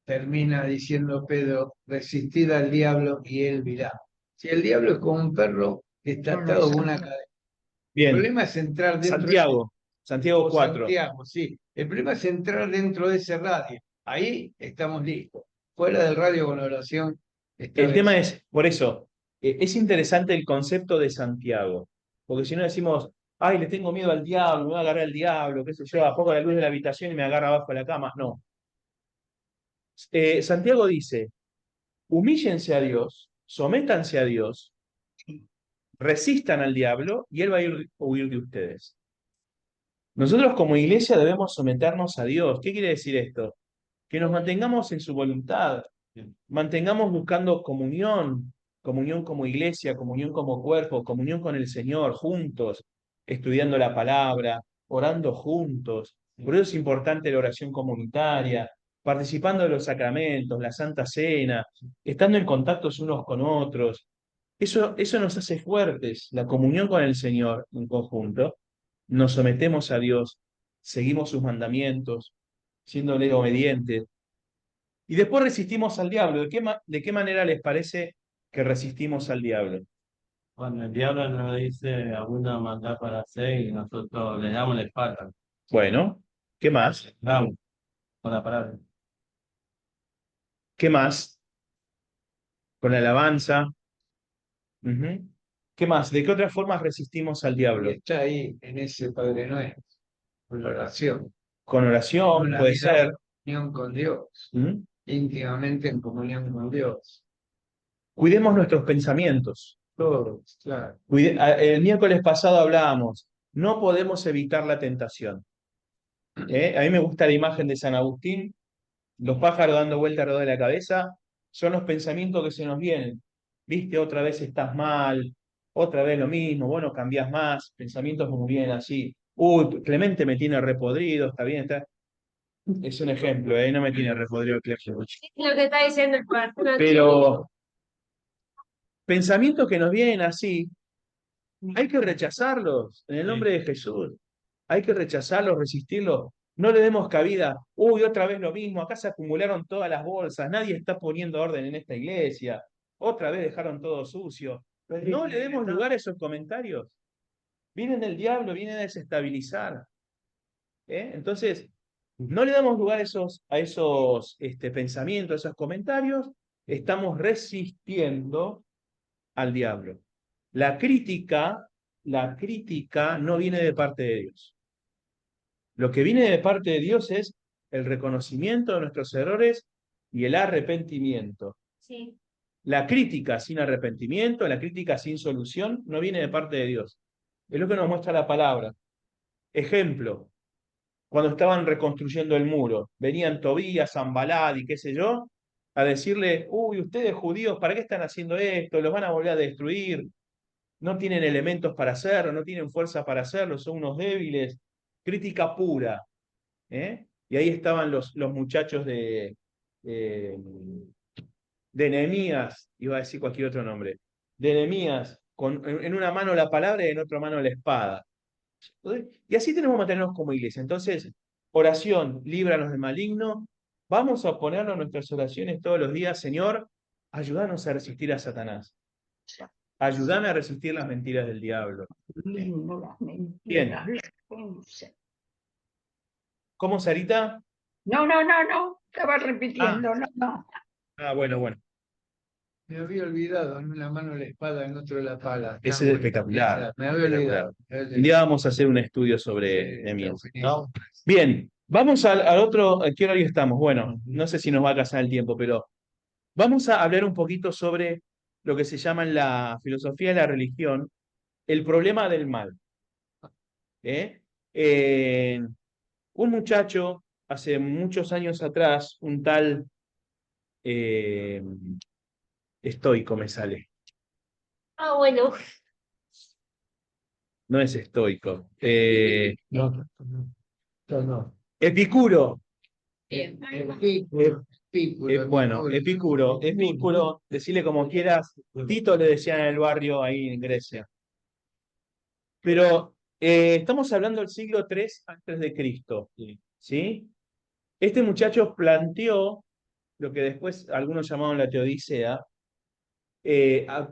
termina diciendo Pedro, resistid al diablo y él virá. Si el diablo es como un perro que está No lo atado es. con una cadena. El Bien, problema es entrar dentro Santiago 4. Santiago, sí. El problema es entrar dentro de ese radio. Ahí estamos listos. Fuera del radio con la oración. El tema es, por eso, es interesante el concepto de Santiago, porque si no decimos, ay, le tengo miedo al diablo, me voy a agarrar al diablo, qué sé yo, apago la luz de la habitación y me agarra abajo de la cama. No. Santiago dice, humíllense a Dios, sométanse a Dios, resistan al diablo y él va a huir de ustedes. Nosotros como iglesia debemos someternos a Dios. ¿Qué quiere decir esto? Que nos mantengamos en su voluntad, mantengamos buscando comunión, comunión como iglesia, comunión como cuerpo, comunión con el Señor, juntos, estudiando la palabra, orando juntos. Por eso es importante la oración comunitaria, participando de los sacramentos, la Santa Cena, estando en contactos unos con otros. Eso nos hace fuertes, la comunión con el Señor en conjunto. Nos sometemos a Dios, seguimos sus mandamientos, siéndole obedientes. Y después resistimos al diablo. ¿De qué manera les parece que resistimos al diablo? Cuando el diablo nos dice alguna maldad para hacer y nosotros le damos la espalda. Bueno, ¿qué más? Vamos, con la palabra. ¿Qué más? Con la alabanza. Ujú. ¿Qué más? ¿De qué otras formas resistimos al Y diablo? está ahí en ese Padre Nuestro, con la oración, Con oración, una puede vida ser. en comunión con Dios, ¿Mm? íntimamente en comunión con Dios. Cuidemos nuestros pensamientos. Todos, claro. El miércoles pasado hablábamos, no podemos evitar la tentación. A mí me gusta la imagen de San Agustín, los pájaros dando vuelta alrededor de la cabeza, son los pensamientos que se nos vienen. Viste, otra vez estás mal, otra vez lo mismo, bueno, cambiás más, pensamientos como vienen así. Uy, Clemente me tiene repodrido, está bien, está. Es un ejemplo, no me tiene repodrido Clemente. Lo que está diciendo el pastor. Pero pensamientos que nos vienen así, hay que rechazarlos en el nombre de Jesús. Hay que rechazarlos, resistirlos. No le demos cabida. Uy, otra vez lo mismo. Acá se acumularon todas las bolsas. Nadie está poniendo orden en esta iglesia. Otra vez dejaron todo sucio. No le demos lugar a esos comentarios. Vienen del diablo, vienen a desestabilizar. Entonces, no le damos lugar a esos pensamientos, a esos comentarios. Estamos resistiendo al diablo. La crítica no viene de parte de Dios. Lo que viene de parte de Dios es el reconocimiento de nuestros errores y el arrepentimiento. Sí. La crítica sin arrepentimiento, la crítica sin solución, no viene de parte de Dios. Es lo que nos muestra la palabra. Ejemplo, cuando estaban reconstruyendo el muro, venían Tobías, Sanballat y qué sé yo, a decirle, uy, ustedes judíos, ¿para qué están haciendo esto? Los van a volver a destruir. No tienen elementos para hacerlo, no tienen fuerza para hacerlo, son unos débiles. Crítica pura. Y ahí estaban los muchachos eh, de Nehemías, iba a decir cualquier otro nombre, de Nehemías, en una mano la palabra y en otra mano la espada. Y así tenemos que mantenernos como iglesia. Entonces, oración, líbranos del maligno. Vamos a ponernos nuestras oraciones todos los días, Señor, ayúdanos a resistir a Satanás. Ayúdame a resistir las mentiras del diablo. Bien. ¿Cómo, Sarita? No, estaba repitiendo, no. Bueno. Me había olvidado, en una mano la espada, en otro la pala. Ese es espectacular. Me había olvidado. Un día vamos a hacer un estudio sobre Nehemías. ¿No? Bien, vamos al otro. ¿A qué horario estamos? Bueno, no sé si nos va a alcanzar el tiempo, pero vamos a hablar un poquito sobre lo que se llama en la filosofía de la religión el problema del mal. Un muchacho, hace muchos años atrás, un tal estoico me sale. Ah, bueno. No es estoico. No. Epicuro. Bueno, Epicuro, decirle como quieras. Tito le decían en el barrio ahí en Grecia. Pero estamos hablando del siglo III antes de Cristo. ¿Sí? Este muchacho planteó lo que después algunos llamaban la teodicea,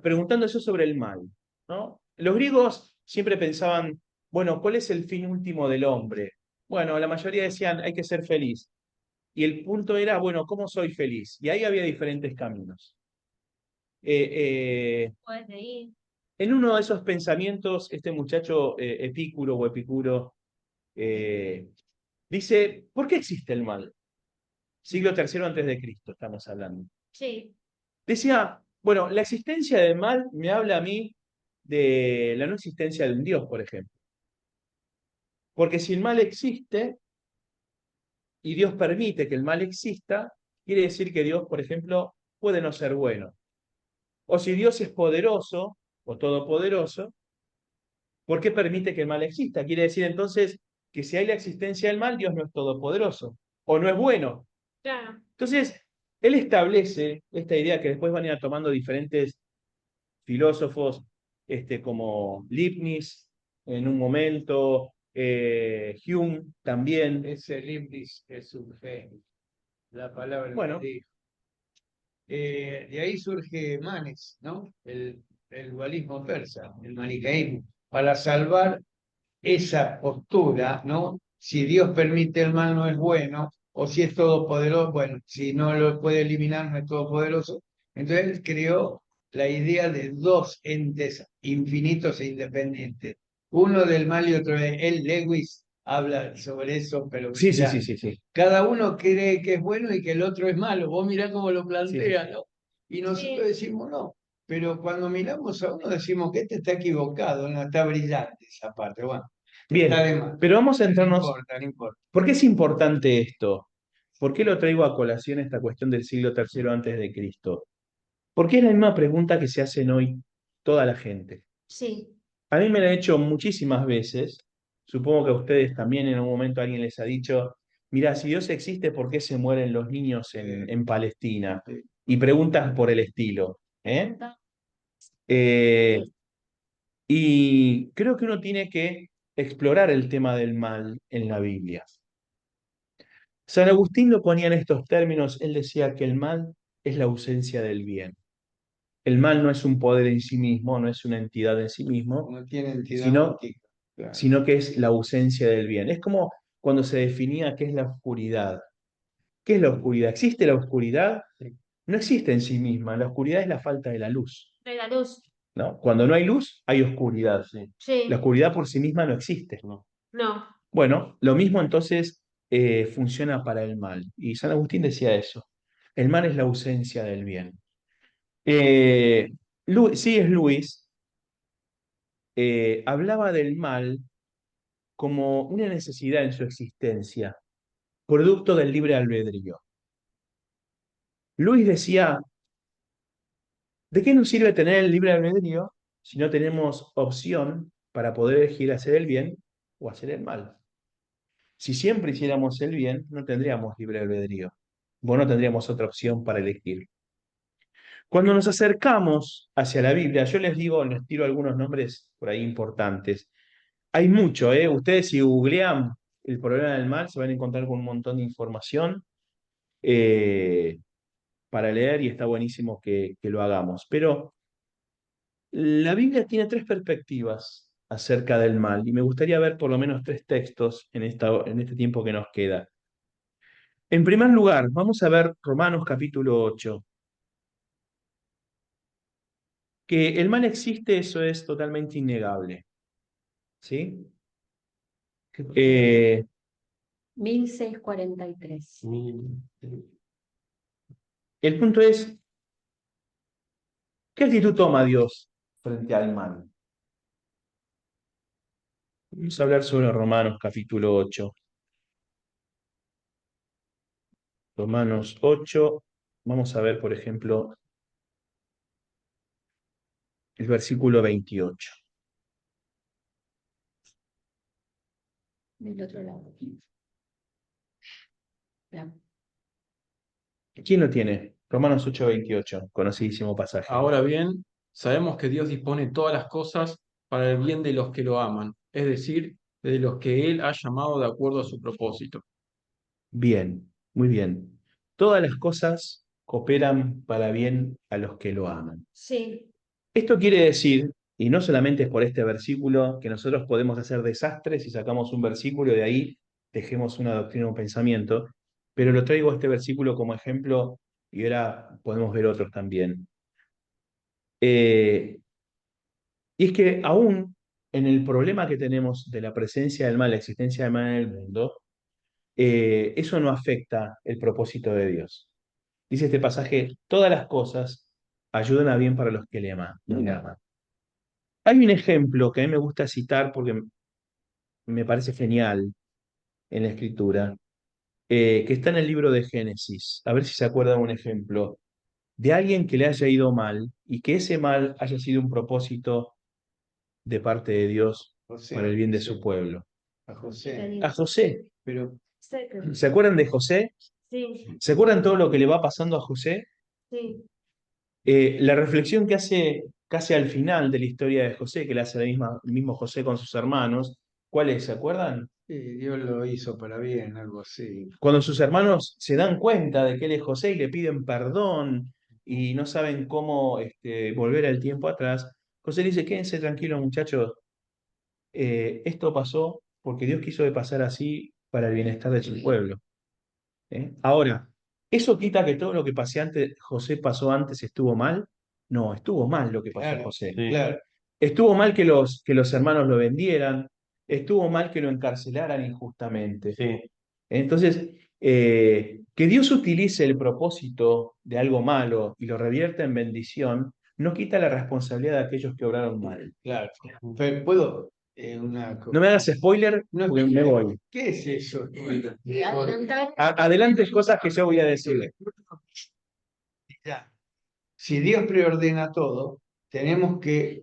preguntándose sobre el mal, ¿no? Los griegos siempre pensaban, bueno, ¿cuál es el fin último del hombre? Bueno, la mayoría decían, hay que ser feliz. Y el punto era, bueno, ¿cómo soy feliz? Y ahí había diferentes caminos. Puedes ir. En uno de esos pensamientos, este muchacho Epicuro o Epicuro dice, ¿por qué existe el mal? Siglo III antes de Cristo estamos hablando. Sí. Decía, bueno, la existencia del mal me habla a mí de la no existencia de un Dios, por ejemplo. Porque si el mal existe y Dios permite que el mal exista, quiere decir que Dios, por ejemplo, puede no ser bueno. O si Dios es poderoso o todopoderoso, ¿por qué permite que el mal exista? Quiere decir entonces que si hay la existencia del mal, Dios no es todopoderoso o no es bueno. Claro. Entonces, él establece esta idea que después van a ir tomando diferentes filósofos como Leibniz en un momento, Hume también. Ese Leibniz es un genio. La palabra Bueno. que dijo. De ahí surge Manes, ¿no? El dualismo persa, el maniqueísmo, para salvar esa postura, ¿no? Si Dios permite el mal no es bueno, o si es todopoderoso, bueno, si no lo puede eliminar no es todopoderoso. Entonces él creó la idea de dos entes infinitos e independientes, uno del mal y otro de él. Lewis habla sobre eso, pero Sí, sí, mirá, sí, sí, sí. cada uno cree que es bueno y que el otro es malo. Vos mirá cómo lo plantea, ¿no? Y nosotros decimos no. Pero cuando miramos a uno decimos que este está equivocado, no está brillante esa parte. Bueno, está de Bien, más. pero vamos a No entrarnos. importa, no importa. ¿Por qué es importante esto? ¿Por qué lo traigo a colación esta cuestión del siglo III antes de Cristo? Porque es la misma pregunta que se hacen hoy toda la gente. Sí, A mí me la he hecho muchísimas veces. Supongo que a ustedes también en un momento alguien les ha dicho, mira, si Dios existe, ¿por qué se mueren los niños en Palestina? Y preguntas por el estilo. Eh, y creo que uno tiene que explorar el tema del mal en la Biblia. San Agustín lo ponía en estos términos, él decía que el mal es la ausencia del bien. El mal no es un poder en sí mismo, no es una entidad en sí mismo, No tiene entidad sino, óptica, claro. sino que es la ausencia del bien. Es como cuando se definía qué es la oscuridad. ¿Qué es la oscuridad? ¿Existe la oscuridad? No existe en sí misma. La oscuridad es la falta de la luz, de la luz. ¿no? Cuando no hay luz, hay oscuridad. Sí, La oscuridad por sí misma no existe. no. Bueno, lo mismo entonces funciona para el mal. Y San Agustín decía eso. El mal es la ausencia del bien. C.S. Lewis hablaba del mal como una necesidad en su existencia, producto del libre albedrío. Lewis decía, ¿de qué nos sirve tener el libre albedrío si no tenemos opción para poder elegir hacer el bien o hacer el mal? Si siempre hiciéramos el bien, no tendríamos libre albedrío. No tendríamos otra opción para elegir. Cuando nos acercamos hacia la Biblia, yo les digo, les tiro algunos nombres por ahí importantes. Hay mucho, ¿eh? Ustedes si googlean el problema del mal, se van a encontrar con un montón de información para leer y está buenísimo que lo hagamos. Pero la Biblia tiene tres perspectivas acerca del mal y me gustaría ver por lo menos tres textos en este tiempo que nos queda. En primer lugar, vamos a ver Romanos capítulo 8. Que el mal existe, eso es totalmente innegable. ¿Sí? 1643. El punto es, ¿qué actitud toma Dios frente al mal? Vamos a hablar sobre Romanos capítulo 8. Romanos 8, vamos a ver, por ejemplo, el versículo 28. Del otro lado. Ya. ¿Quién lo tiene? Romanos 8, 28, conocidísimo pasaje. Ahora bien, sabemos que Dios dispone todas las cosas para el bien de los que lo aman, es decir, de los que Él ha llamado de acuerdo a su propósito. Bien, muy bien. Todas las cosas cooperan para bien a los que lo aman. Sí, Esto quiere decir, y no solamente es por este versículo, que nosotros podemos hacer desastres si sacamos un versículo y de ahí dejemos una doctrina o un pensamiento, pero lo traigo este versículo como ejemplo y ahora podemos ver otros también. Y es que aún en el problema que tenemos de la presencia del mal, la existencia del mal en el mundo, eso no afecta el propósito de Dios. Dice este pasaje, todas las cosas ayudan a bien para los que le aman. Hay un ejemplo que a mí me gusta citar porque me parece genial en la escritura, que está en el libro de Génesis. A ver si se acuerdan un ejemplo de alguien que le haya ido mal y que ese mal haya sido un propósito de parte de Dios para el bien de su pueblo. A José. A José. Pero ¿Se acuerdan de José? sí, ¿Se acuerdan todo lo que le va pasando a José? sí. La reflexión que hace casi al final de la historia de José, que le hace el mismo José con sus hermanos. ¿Cuál es? ¿Se acuerdan? Sí, Dios lo hizo para bien, algo así. Cuando sus hermanos se dan cuenta de que él es José y le piden perdón y no saben cómo volver al tiempo atrás, José le dice, quédense tranquilos muchachos, esto pasó porque Dios quiso que pasara así para el bienestar de su pueblo. Ahora, ¿eso quita que todo lo que José pasó antes estuvo mal? No, estuvo mal lo que pasó Claro, José. Sí. claro. Estuvo mal que los hermanos lo vendieran, estuvo mal que lo encarcelaran injustamente. Sí. Entonces, que Dios utilice el propósito de algo malo y lo revierta en bendición, no quita la responsabilidad de aquellos que obraron mal. Claro. Pero puedo una No me hagas spoiler, No, porque me voy. ¿qué es eso? Adelante cosas que yo voy a decir. Ya. Si Dios preordena todo, tenemos que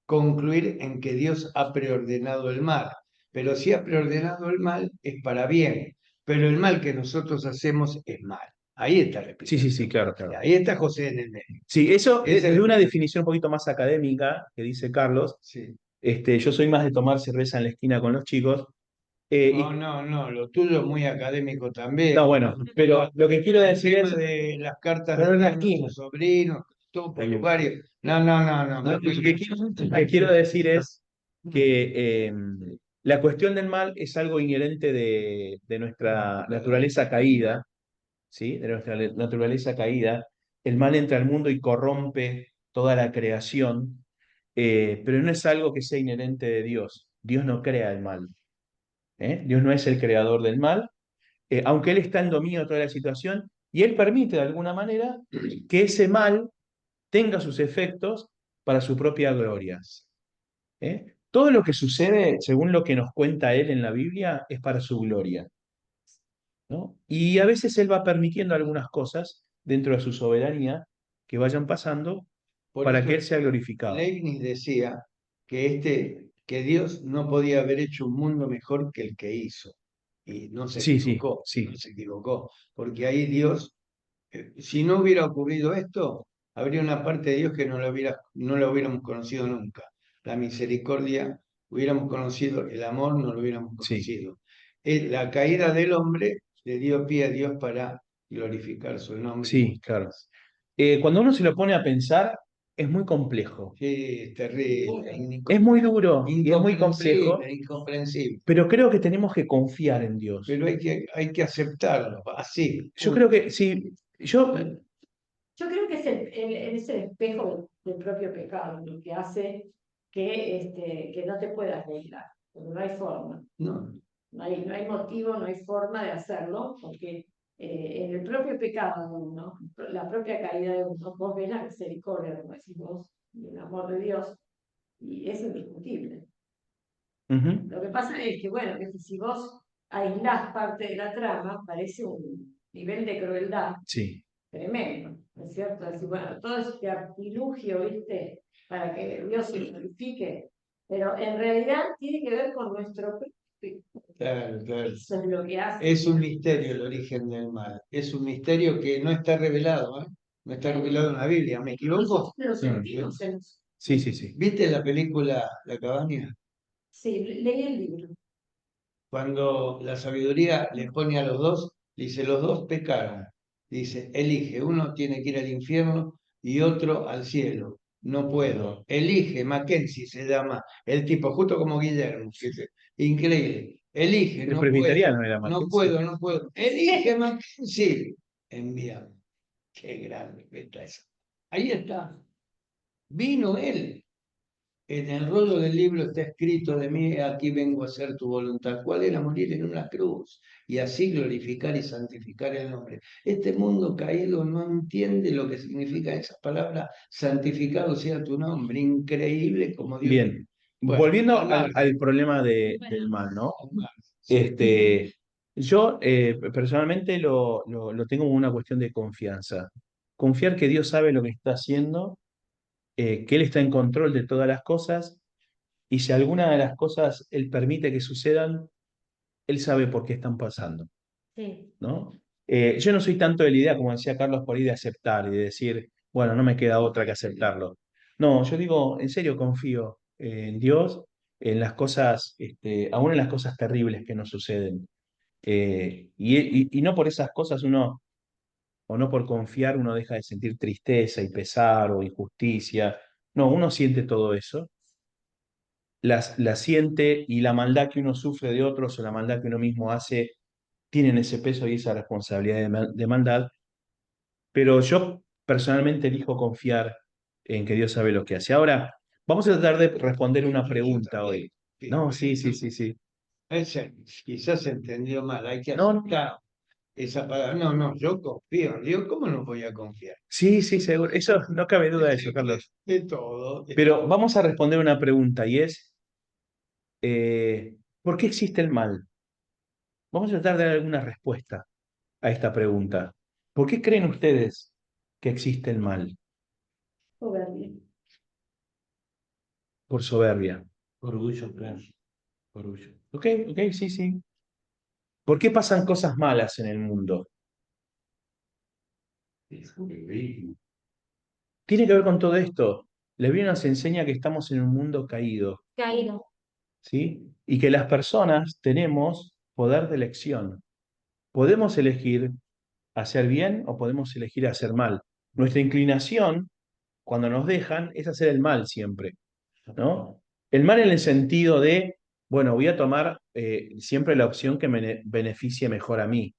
concluir en que Dios ha preordenado el mal. Pero si ha preordenado el mal, es para bien. Pero el mal que nosotros hacemos es mal. Ahí está la Sí, sí, explicación. sí, claro, claro. Ahí está José en el medio. Sí, eso Esa es desde la una explicación. definición un poquito más académica que dice Carlos. Sí. Yo soy más de tomar cerveza en la esquina con los chicos. y- No, lo tuyo es muy académico también. no, bueno, pero lo que quiero El decir tema es. de las cartas Pero de en la nuestros esquina. sobrinos, todo por Está bien. varios. No. Lo que quiero decir es que la cuestión del mal es algo inherente de nuestra naturaleza caída, ¿sí? De nuestra naturaleza caída. El mal entra al mundo y corrompe toda la creación, pero no es algo que sea inherente de Dios. Dios no crea el mal. Dios no es el creador del mal, aunque Él está en dominio de toda la situación, y Él permite de alguna manera que ese mal tenga sus efectos para su propia gloria. Todo lo que sucede, según lo que nos cuenta Él en la Biblia, es para su gloria, ¿no? Y a veces Él va permitiendo algunas cosas dentro de su soberanía que vayan pasando Por para eso que Él sea glorificado. Leibniz decía que Dios no podía haber hecho un mundo mejor que el que hizo. Y no se Sí, equivocó, sí. no se equivocó. Porque ahí Dios, si no hubiera ocurrido esto, habría una parte de Dios que no la hubiéramos conocido nunca. La misericordia, hubiéramos conocido, el amor no lo hubiéramos Sí. conocido. La caída del hombre le dio pie a Dios para glorificar su nombre. Sí, claro. Cuando uno se lo pone a pensar, es muy complejo. Sí, es terrible. Es muy duro y es muy complejo, Incomprensible. pero creo que tenemos que confiar en Dios. Pero hay que aceptarlo, así. Yo creo que sí, Yo creo que es el espejo del propio pecado, lo que hace que no te puedas aislar, porque no hay forma, No, no hay motivo, no hay forma de hacerlo, porque en el propio pecado de uno, la propia caída de uno, vos ves la misericordia, como decís vos, y el amor de Dios, y es indiscutible. ujú, Lo que pasa es que, bueno, que si vos aislás parte de la trama, parece un nivel de crueldad sí, tremendo, ¿no es cierto? Es decir, bueno, todo este artilugio, ¿viste? Para que Dios se glorifique, pero en realidad tiene que ver con nuestro claro. eso es lo que hace. Es un misterio el origen del mal. Es un misterio que no está revelado, ¿eh? No está revelado en la Biblia. ¿Me equivoco? Lo sentimos sí. ¿Viste la película La Cabaña? Sí, leí el libro. Cuando la sabiduría le pone a los dos, dice, los dos pecaron. Dice, elige, uno tiene que ir al infierno y otro al cielo. No puedo. Elige, Mackenzie se llama, el tipo, justo como Guillermo. Dice, increíble. Elige, El no presbiteriano era puedo, Mackenzie. no puedo. Elige, Mackenzie. Enviado. Qué grande que está eso. Ahí está. Vino él. En el rollo del libro está escrito de mí, aquí vengo a hacer tu voluntad. ¿Cuál era? Morir en una cruz y así glorificar y santificar el nombre. Este mundo caído no entiende lo que significa esa palabra, santificado sea tu nombre. Increíble como Dios. Bien, Bueno, volviendo al al problema del mal, ¿no? Sí. Yo personalmente lo tengo como una cuestión de confianza. Confiar que Dios sabe lo que está haciendo, que Él está en control de todas las cosas, y si alguna de las cosas Él permite que sucedan, Él sabe por qué están pasando, Sí. ¿no? Yo no soy tanto de la idea, como decía Carlos, por ahí de aceptar y de decir, bueno, no me queda otra que aceptarlo. No, yo digo, en serio confío en Dios, en las cosas, aún en las cosas terribles que nos suceden. Y no por esas cosas uno, o no por confiar, uno deja de sentir tristeza y pesar o injusticia. No, uno siente todo eso, la siente y la maldad que uno sufre de otros o la maldad que uno mismo hace tienen ese peso y esa responsabilidad de maldad, pero yo personalmente elijo confiar en que Dios sabe lo que hace. Ahora, vamos a tratar de responder una Yo pregunta también. hoy. No, sí, sí, sí, sí. Quizás se entendió mal, hay que No, no, aceptar esa palabra. No, no, yo confío en Dios, ¿cómo no voy a confiar? sí, sí, seguro. Eso no cabe duda de eso, Carlos. De todo. Pero vamos a responder una pregunta y es, ¿por qué existe el mal? Vamos a tratar de dar alguna respuesta a esta pregunta. ¿Por qué creen ustedes que existe el mal? Soberbia. Por soberbia. Orgullo, claro. Orgullo. Ok, ok, sí, sí. ¿Por qué pasan cosas malas en el mundo? Tiene que ver con todo esto. La Biblia nos enseña que estamos en un mundo caído, Caído. ¿sí? Y que las personas tenemos poder de elección. Podemos elegir hacer bien o podemos elegir hacer mal. Nuestra inclinación, cuando nos dejan, es hacer el mal siempre, ¿no? El mal en el sentido de, bueno, voy a tomar siempre la opción que me beneficie mejor a mí.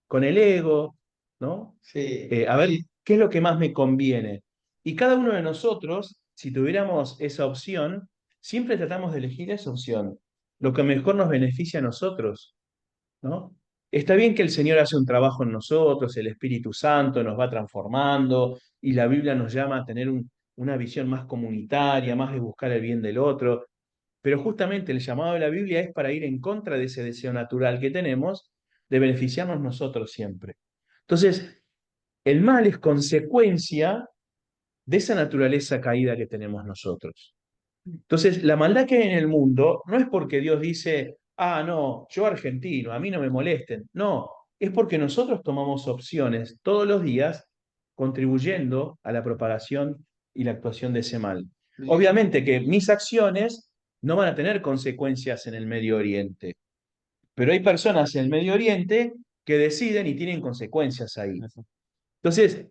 Con el ego, ¿no? Sí, A ver, ¿qué es lo que más me conviene? Y cada uno de nosotros, si tuviéramos esa opción, siempre tratamos de elegir esa opción, lo que mejor nos beneficia a nosotros, ¿no? Está bien que el Señor hace un trabajo en nosotros, el Espíritu Santo nos va transformando y la Biblia nos llama a tener una visión más comunitaria, más de buscar el bien del otro, pero justamente el llamado de la Biblia es para ir en contra de ese deseo natural que tenemos de beneficiarnos nosotros siempre. Entonces, el mal es consecuencia de esa naturaleza caída que tenemos nosotros. Entonces, la maldad que hay en el mundo no es porque Dios dice, ah, no, yo argentino, a mí no me molesten. No, es porque nosotros tomamos opciones todos los días contribuyendo a la propagación y la actuación de ese mal. Obviamente que mis acciones no van a tener consecuencias en el Medio Oriente, pero hay personas en el Medio Oriente que deciden y tienen consecuencias ahí. Entonces,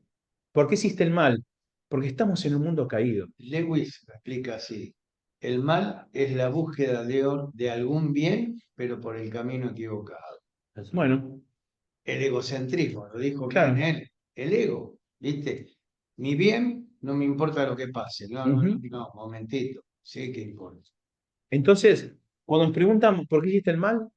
¿por qué existe el mal? Porque estamos en un mundo caído. Lewis lo explica así. El mal es la búsqueda de algún bien, pero por el camino equivocado. Bueno, El egocentrismo, lo dijo claro. bien él. El ego, ¿viste? Mi bien, no me importa lo que pase. No, no, Ujú. no, momentito. Sí que importa. Entonces, cuando nos preguntan por qué existe el mal,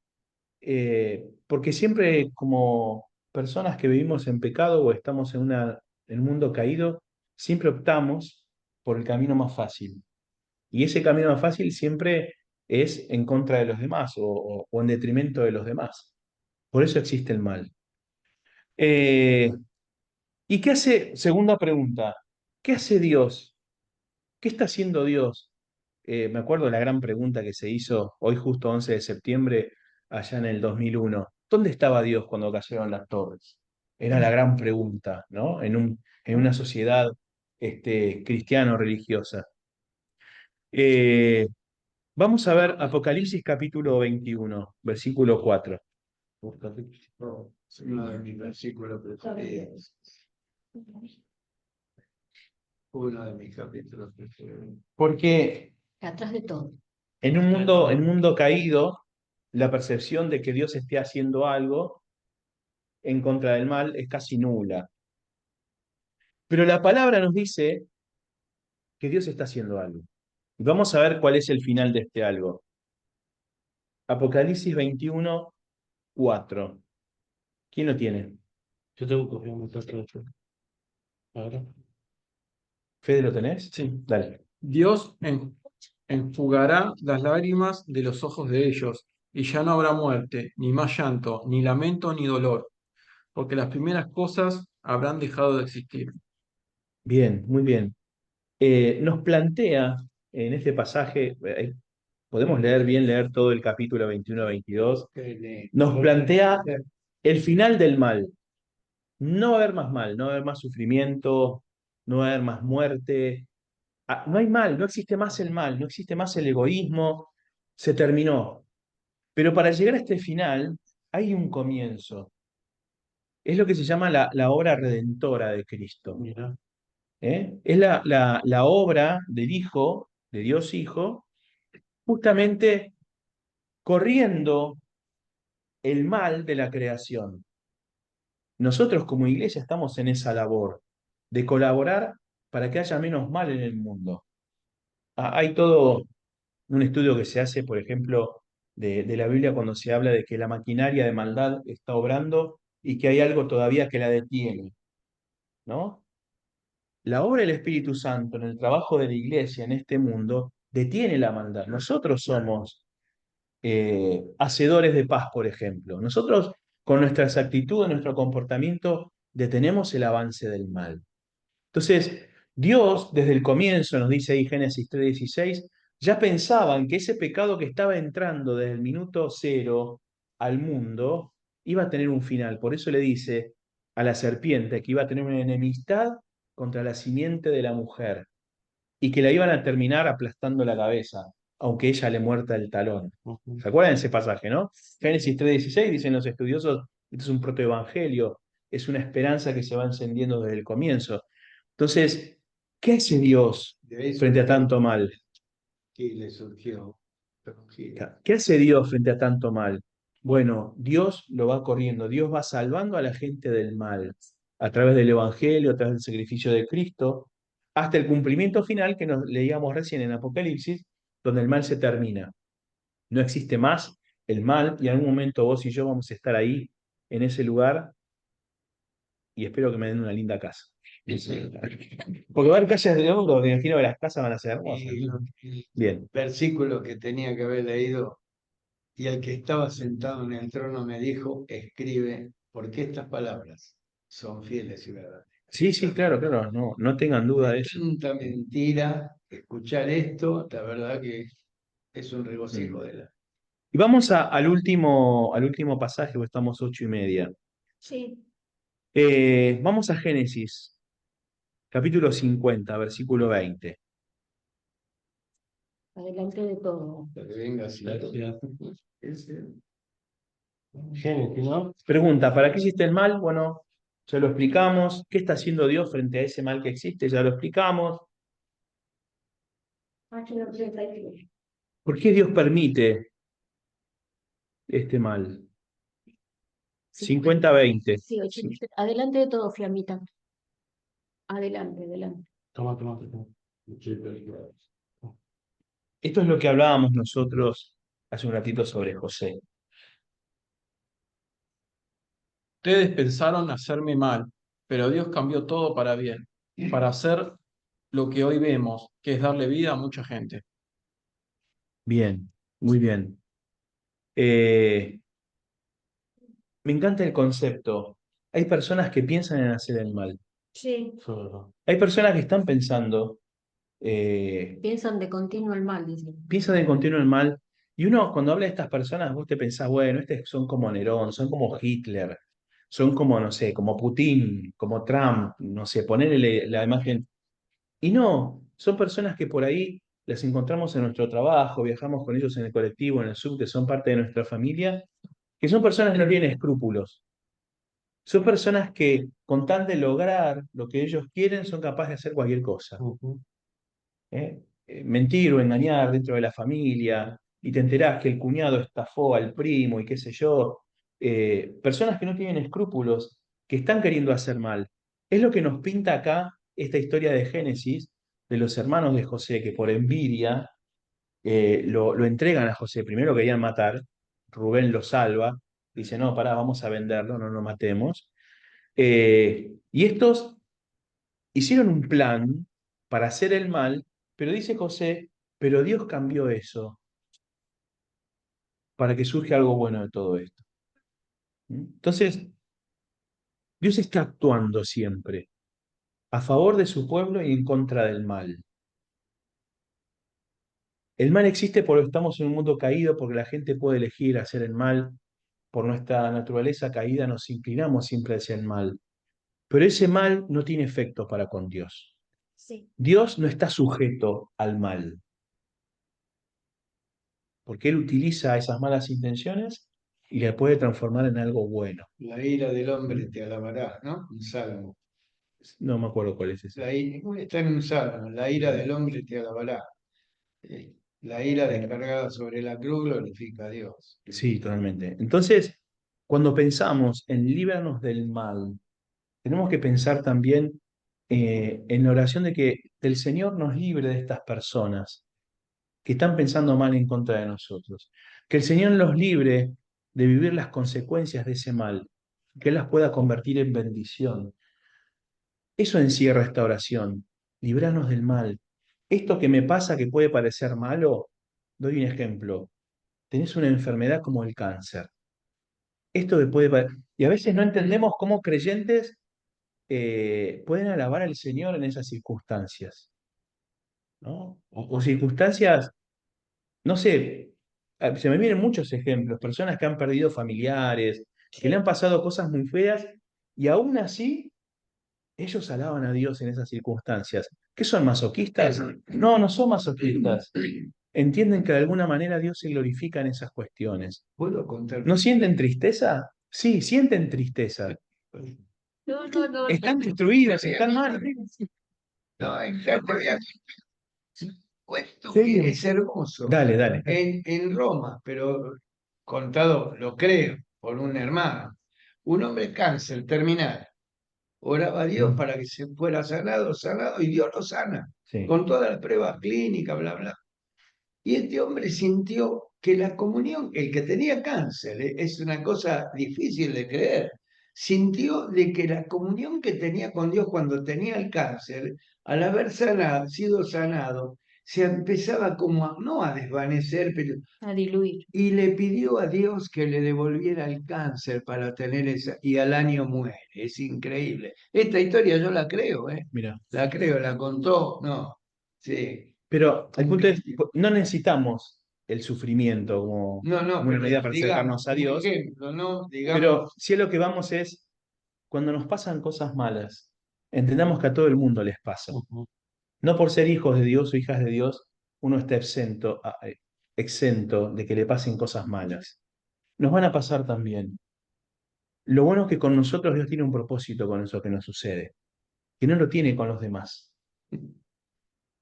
porque siempre como personas que vivimos en pecado o estamos en un mundo caído, siempre optamos por el camino más fácil. Y ese camino más fácil siempre es en contra de los demás o en detrimento de los demás. Por eso existe el mal. Eh, ¿Y qué hace? Segunda pregunta. ¿Qué hace Dios? ¿Qué está haciendo Dios? Me acuerdo de la gran pregunta que se hizo hoy justo 11 de septiembre, allá en el 2001. ¿Dónde estaba Dios cuando cayeron las torres? Era la gran pregunta, ¿no? En una sociedad cristiano-religiosa. Vamos a ver Apocalipsis capítulo 21, versículo 4. Uno de mis versículos preferidos. Uno de mis capítulos preferidos. Porque Atrás de todo. en un mundo caído, la percepción de que Dios esté haciendo algo en contra del mal es casi nula. Pero la palabra nos dice que Dios está haciendo algo. Y vamos a ver cuál es el final de este algo. Apocalipsis 21, 4. ¿Quién lo tiene? Yo tengo que montar todo esto. Ahora. ¿Fede lo tenés? Sí. Dale. Dios enjugará las lágrimas de los ojos de ellos, y ya no habrá muerte, ni más llanto, ni lamento, ni dolor, porque las primeras cosas habrán dejado de existir. Bien, muy bien. Nos plantea en este pasaje, podemos leer todo el capítulo 21-22, nos plantea el final del mal. No va a haber más mal, no va a haber más sufrimiento, no va a haber más muerte, No hay mal, no existe más el mal, no existe más el egoísmo, se terminó. Pero para llegar a este final hay un comienzo. Es lo que se llama la obra redentora de Cristo. Mira. Es la obra del Hijo, de Dios Hijo, justamente corriendo el mal de la creación. Nosotros como iglesia estamos en esa labor de colaborar para que haya menos mal en el mundo. Hay todo un estudio que se hace, por ejemplo, de la Biblia cuando se habla de que la maquinaria de maldad está obrando y que hay algo todavía que la detiene, ¿no? La obra del Espíritu Santo en el trabajo de la iglesia en este mundo detiene la maldad. Nosotros somos hacedores de paz, por ejemplo. Nosotros, con nuestras actitudes, nuestro comportamiento, detenemos el avance del mal. Entonces, Dios, desde el comienzo, nos dice ahí Génesis 3:16, ya pensaban que ese pecado que estaba entrando desde el minuto cero al mundo iba a tener un final. Por eso le dice a la serpiente que iba a tener una enemistad contra la simiente de la mujer y que la iban a terminar aplastando la cabeza, aunque ella le muerta el talón. ¿Se acuerdan de ese pasaje, no? Génesis 3:16 dicen los estudiosos, esto es un protoevangelio, es una esperanza que se va encendiendo desde el comienzo. Entonces, ¿qué hace Dios De ahí frente a surgió tanto mal? que le surgió. ¿Qué hace Dios frente a tanto mal? Bueno, Dios lo va corriendo, Dios va salvando a la gente del mal a través del Evangelio, a través del sacrificio de Cristo, hasta el cumplimiento final que nos leíamos recién en Apocalipsis, donde el mal se termina. No existe más el mal y en algún momento vos y yo vamos a estar ahí, en ese lugar, y espero que me den una linda casa. Porque va a haber calles de oro, me imagino que las casas van a ser hermosas. Y el Bien. versículo que tenía que haber leído, y el que estaba sentado en el trono me dijo, escribe, porque estas palabras son fieles y verdaderas. Sí, sí, claro, claro, no tengan duda de eso. Tanta mentira, escuchar esto, la verdad que es un regocijo de la... Y vamos al último pasaje, porque estamos 8:30. Sí. Vamos a Génesis, capítulo 50, versículo 20. Adelante de todo. que venga así. Génesis, ¿no? Pregunta, ¿para qué existe el mal? Bueno, ya lo explicamos. ¿Qué está haciendo Dios frente a ese mal que existe? Ya lo explicamos. ¿Por qué Dios permite este mal? 50-20. Sí, 83. Adelante de todo, Flamita. Adelante, adelante. Toma, toma, toma. Esto es lo que hablábamos nosotros hace un ratito sobre José. Ustedes pensaron hacerme mal, pero Dios cambió todo para bien, para hacer lo que hoy vemos, que es darle vida a mucha gente. Bien, muy bien. Me encanta el concepto. Hay personas que piensan en hacer el mal. Sí. Hay personas que están pensando, Piensan de continuo el mal, dicen. piensan en continuo el mal. Y uno, cuando habla de estas personas, vos te pensás, bueno, estos son como Nerón, son como Hitler, son como, no sé, como Putin, como Trump, no sé, ponerle la imagen. Y no, son personas que por ahí las encontramos en nuestro trabajo, viajamos con ellos en el colectivo, en el subte, son parte de nuestra familia, que son personas que no tienen escrúpulos. Son personas que, con tal de lograr lo que ellos quieren, son capaces de hacer cualquier cosa. Mentir o engañar dentro de la familia, y te enterás que el cuñado estafó al primo y qué sé yo. Personas que no tienen escrúpulos, que están queriendo hacer mal. Es lo que nos pinta acá esta historia de Génesis, de los hermanos de José, que por envidia lo entregan a José. Primero querían matar, Rubén lo salva, dice, no, pará, vamos a venderlo, no lo matemos. Y estos hicieron un plan para hacer el mal, pero dice José, pero Dios cambió eso para que surja algo bueno de todo esto. Entonces, Dios está actuando siempre a favor de su pueblo y en contra del mal. El mal existe porque estamos en un mundo caído, porque la gente puede elegir hacer el mal. Por nuestra naturaleza caída nos inclinamos siempre hacia el mal. Pero ese mal no tiene efecto para con Dios. Sí. Dios no está sujeto al mal, porque Él utiliza esas malas intenciones y las puede transformar en algo bueno. La ira del hombre te alabará, ¿no? Un salmo. No me acuerdo cuál es ese. Está en un salmo, la ira del hombre te alabará. La ira descargada sobre la cruz glorifica a Dios. Sí, totalmente. Entonces, cuando pensamos en líbranos del mal, tenemos que pensar también en la oración de que el Señor nos libre de estas personas que están pensando mal en contra de nosotros. Que el Señor los libre de vivir las consecuencias de ese mal, que Él las pueda convertir en bendición. Eso encierra esta oración, libranos del mal. Esto que me pasa que puede parecer malo, doy un ejemplo. Tenés una enfermedad como el cáncer. Esto que y a veces no entendemos cómo creyentes pueden alabar al Señor en esas circunstancias, ¿no? O circunstancias, no sé, se me vienen muchos ejemplos, personas que han perdido familiares, que le han pasado cosas muy feas y aún así ellos alaban a Dios en esas circunstancias. ¿Qué son masoquistas? No, no son masoquistas. Entienden que de alguna manera Dios se glorifica en esas cuestiones. ¿Puedo contar? ¿No sienten tristeza? Sí, sienten tristeza. No. Están destruidos, están mal. No, exacto, cuento Sí. que es hermoso. Dale. En Roma, pero contado, lo creo, por un hermano. Un hombre cáncer terminal. Oraba a Dios para que se fuera sanado, y Dios lo sana. Sí. Con todas las pruebas clínicas, bla, bla. Y este hombre sintió que la comunión, el que tenía cáncer, es una cosa difícil de creer, sintió de que la comunión que tenía con Dios cuando tenía el cáncer, al haber sido sanado, se empezaba como no a desvanecer, pero A diluir. y le pidió a Dios que le devolviera el cáncer para tener esa, y al año muere. Es increíble. Esta historia yo la creo, ¿eh? Mira. La creo, la contó, no. Sí. Pero el punto es, no necesitamos el sufrimiento como, No, como una medida para digamos, acercarnos a como Dios, ejemplo, ¿no? Digamos, pero si es lo que vamos es, cuando nos pasan cosas malas, entendamos que a todo el mundo les pasa. No por ser hijos de Dios o hijas de Dios, uno está exento de que le pasen cosas malas. Nos van a pasar también. Lo bueno es que con nosotros Dios tiene un propósito con eso que nos sucede, que no lo tiene con los demás.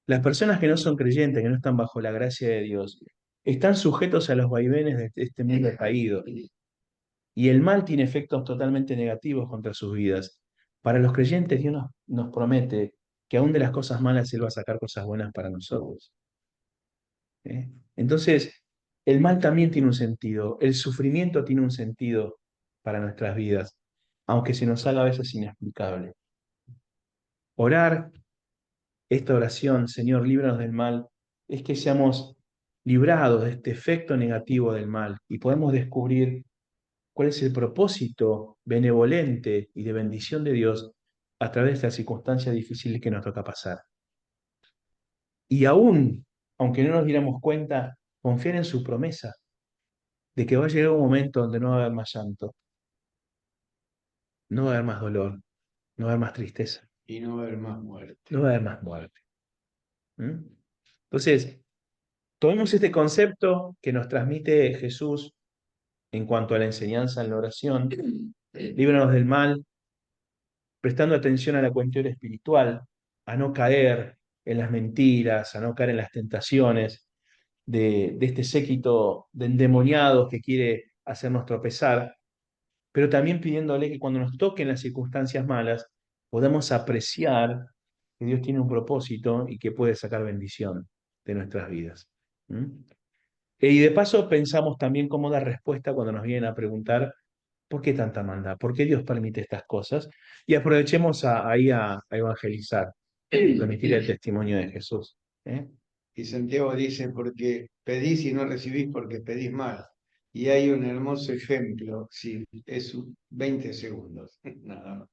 Las personas que no son creyentes, que no están bajo la gracia de Dios, están sujetos a los vaivenes de este mundo caído. Y el mal tiene efectos totalmente negativos contra sus vidas. Para los creyentes, Dios nos promete que aún de las cosas malas Él va a sacar cosas buenas para nosotros. ¿Eh? Entonces, el mal también tiene un sentido, el sufrimiento tiene un sentido para nuestras vidas, aunque se nos haga a veces inexplicable. Orar, esta oración, Señor, líbranos del mal, es que seamos librados de este efecto negativo del mal y podemos descubrir cuál es el propósito benevolente y de bendición de Dios a través de estas circunstancias difíciles que nos toca pasar. Y aún, aunque no nos diéramos cuenta, confiar en su promesa de que va a llegar un momento donde no va a haber más llanto, no va a haber más dolor, no va a haber más tristeza, y no va a haber más muerte. no va a haber más muerte. ¿Mm? Entonces, tomemos este concepto que nos transmite Jesús en cuanto a la enseñanza en la oración, líbranos del mal, prestando atención a la cuestión espiritual, a no caer en las mentiras, a no caer en las tentaciones de este séquito de endemoniados que quiere hacernos tropezar, pero también pidiéndole que cuando nos toquen las circunstancias malas, podamos apreciar que Dios tiene un propósito y que puede sacar bendición de nuestras vidas. ¿Mm? Y de paso pensamos también cómo dar respuesta cuando nos vienen a preguntar ¿por qué tanta maldad? ¿Por qué Dios permite estas cosas? Y aprovechemos ahí a evangelizar, permitir el testimonio de Jesús. ¿Eh? Y Santiago dice, porque pedís y no recibís porque pedís mal. Y hay un hermoso ejemplo, sí, es 20 segundos, nada más,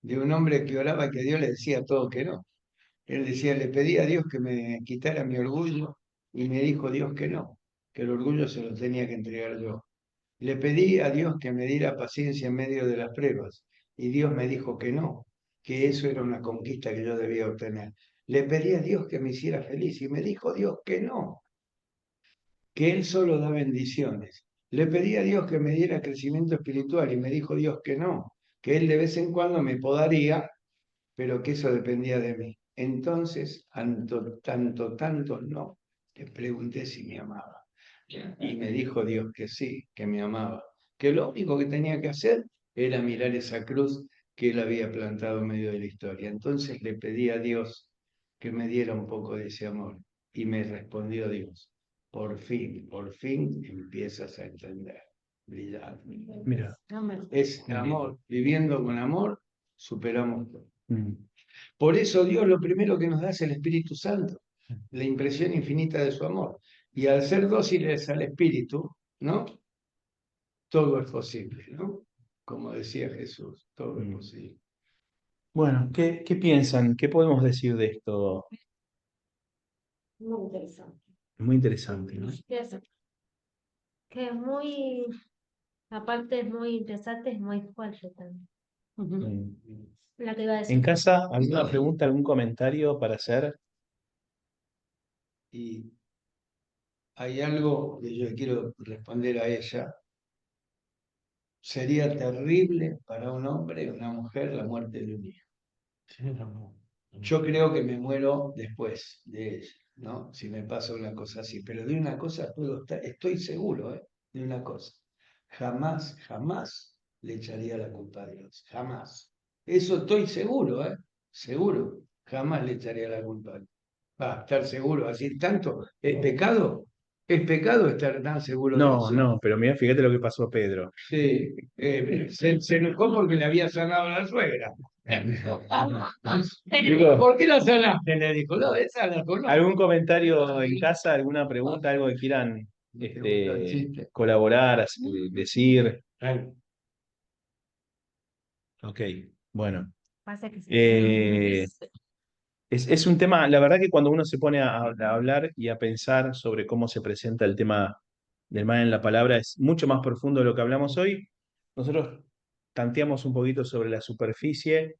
de un hombre que oraba que Dios le decía todo que no. Él decía, le pedí a Dios que me quitara mi orgullo y me dijo Dios que no, que el orgullo se lo tenía que entregar yo. Le pedí a Dios que me diera paciencia en medio de las pruebas y Dios me dijo que no, que eso era una conquista que yo debía obtener. Le pedí a Dios que me hiciera feliz y me dijo Dios que no, que Él solo da bendiciones. Le pedí a Dios que me diera crecimiento espiritual y me dijo Dios que no, que Él de vez en cuando me podaría, pero que eso dependía de mí. Entonces, tanto no, le pregunté si me amaba. Y me dijo Dios que sí, que me amaba. Que lo único que tenía que hacer era mirar esa cruz que Él había plantado en medio de la historia. Entonces le pedí a Dios que me diera un poco de ese amor. Y me respondió Dios, por fin empiezas a entender. Brillante. Mira. Es amor. Viviendo con amor, superamos todo. Mm. Por eso Dios lo primero que nos da es el Espíritu Santo, la impresión infinita de su amor. Y al ser dóciles al Espíritu, ¿no? Todo es posible, ¿no? Como decía Jesús, todo es posible. Bueno, ¿qué piensan? ¿Qué podemos decir de esto? Muy interesante. Muy interesante, ¿no? Que es muy, aparte es muy interesante, es muy fuerte también. La que iba a decir. ¿En casa alguna pregunta, algún comentario para hacer? Y hay algo que yo quiero responder a ella. Sería terrible para un hombre y una mujer la muerte de un hijo. Yo creo que me muero después de ella, ¿no? Si me pasa una cosa así. Pero de una cosa estoy seguro, ¿eh? De una cosa. Jamás le echaría la culpa a Dios. Jamás. Eso estoy seguro, ¿eh? Seguro. Jamás le echaría la culpa a Dios. Va, estar seguro, así tanto. ¿Es pecado? ¿Es pecado estar tan seguro de No, eso? no, pero mira, fíjate lo que pasó a Pedro. Sí, se enojó porque le había sanado a la suegra. ¿Por qué la sanaste? Le dijo, no, esa la conozco. ¿Algún comentario en casa, alguna pregunta, algo que quieran colaborar, decir? Ok, bueno. Pasa que Es un tema, la verdad que cuando uno se pone a hablar y a pensar sobre cómo se presenta el tema del mal en la palabra, es mucho más profundo de lo que hablamos hoy. Nosotros tanteamos un poquito sobre la superficie.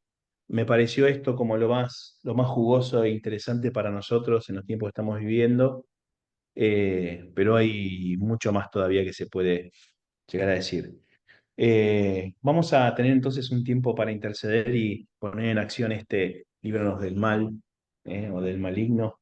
Me pareció esto como lo más jugoso e interesante para nosotros en los tiempos que estamos viviendo, pero hay mucho más todavía que se puede llegar a decir. Vamos a tener entonces un tiempo para interceder y poner en acción este líbranos del mal o del maligno.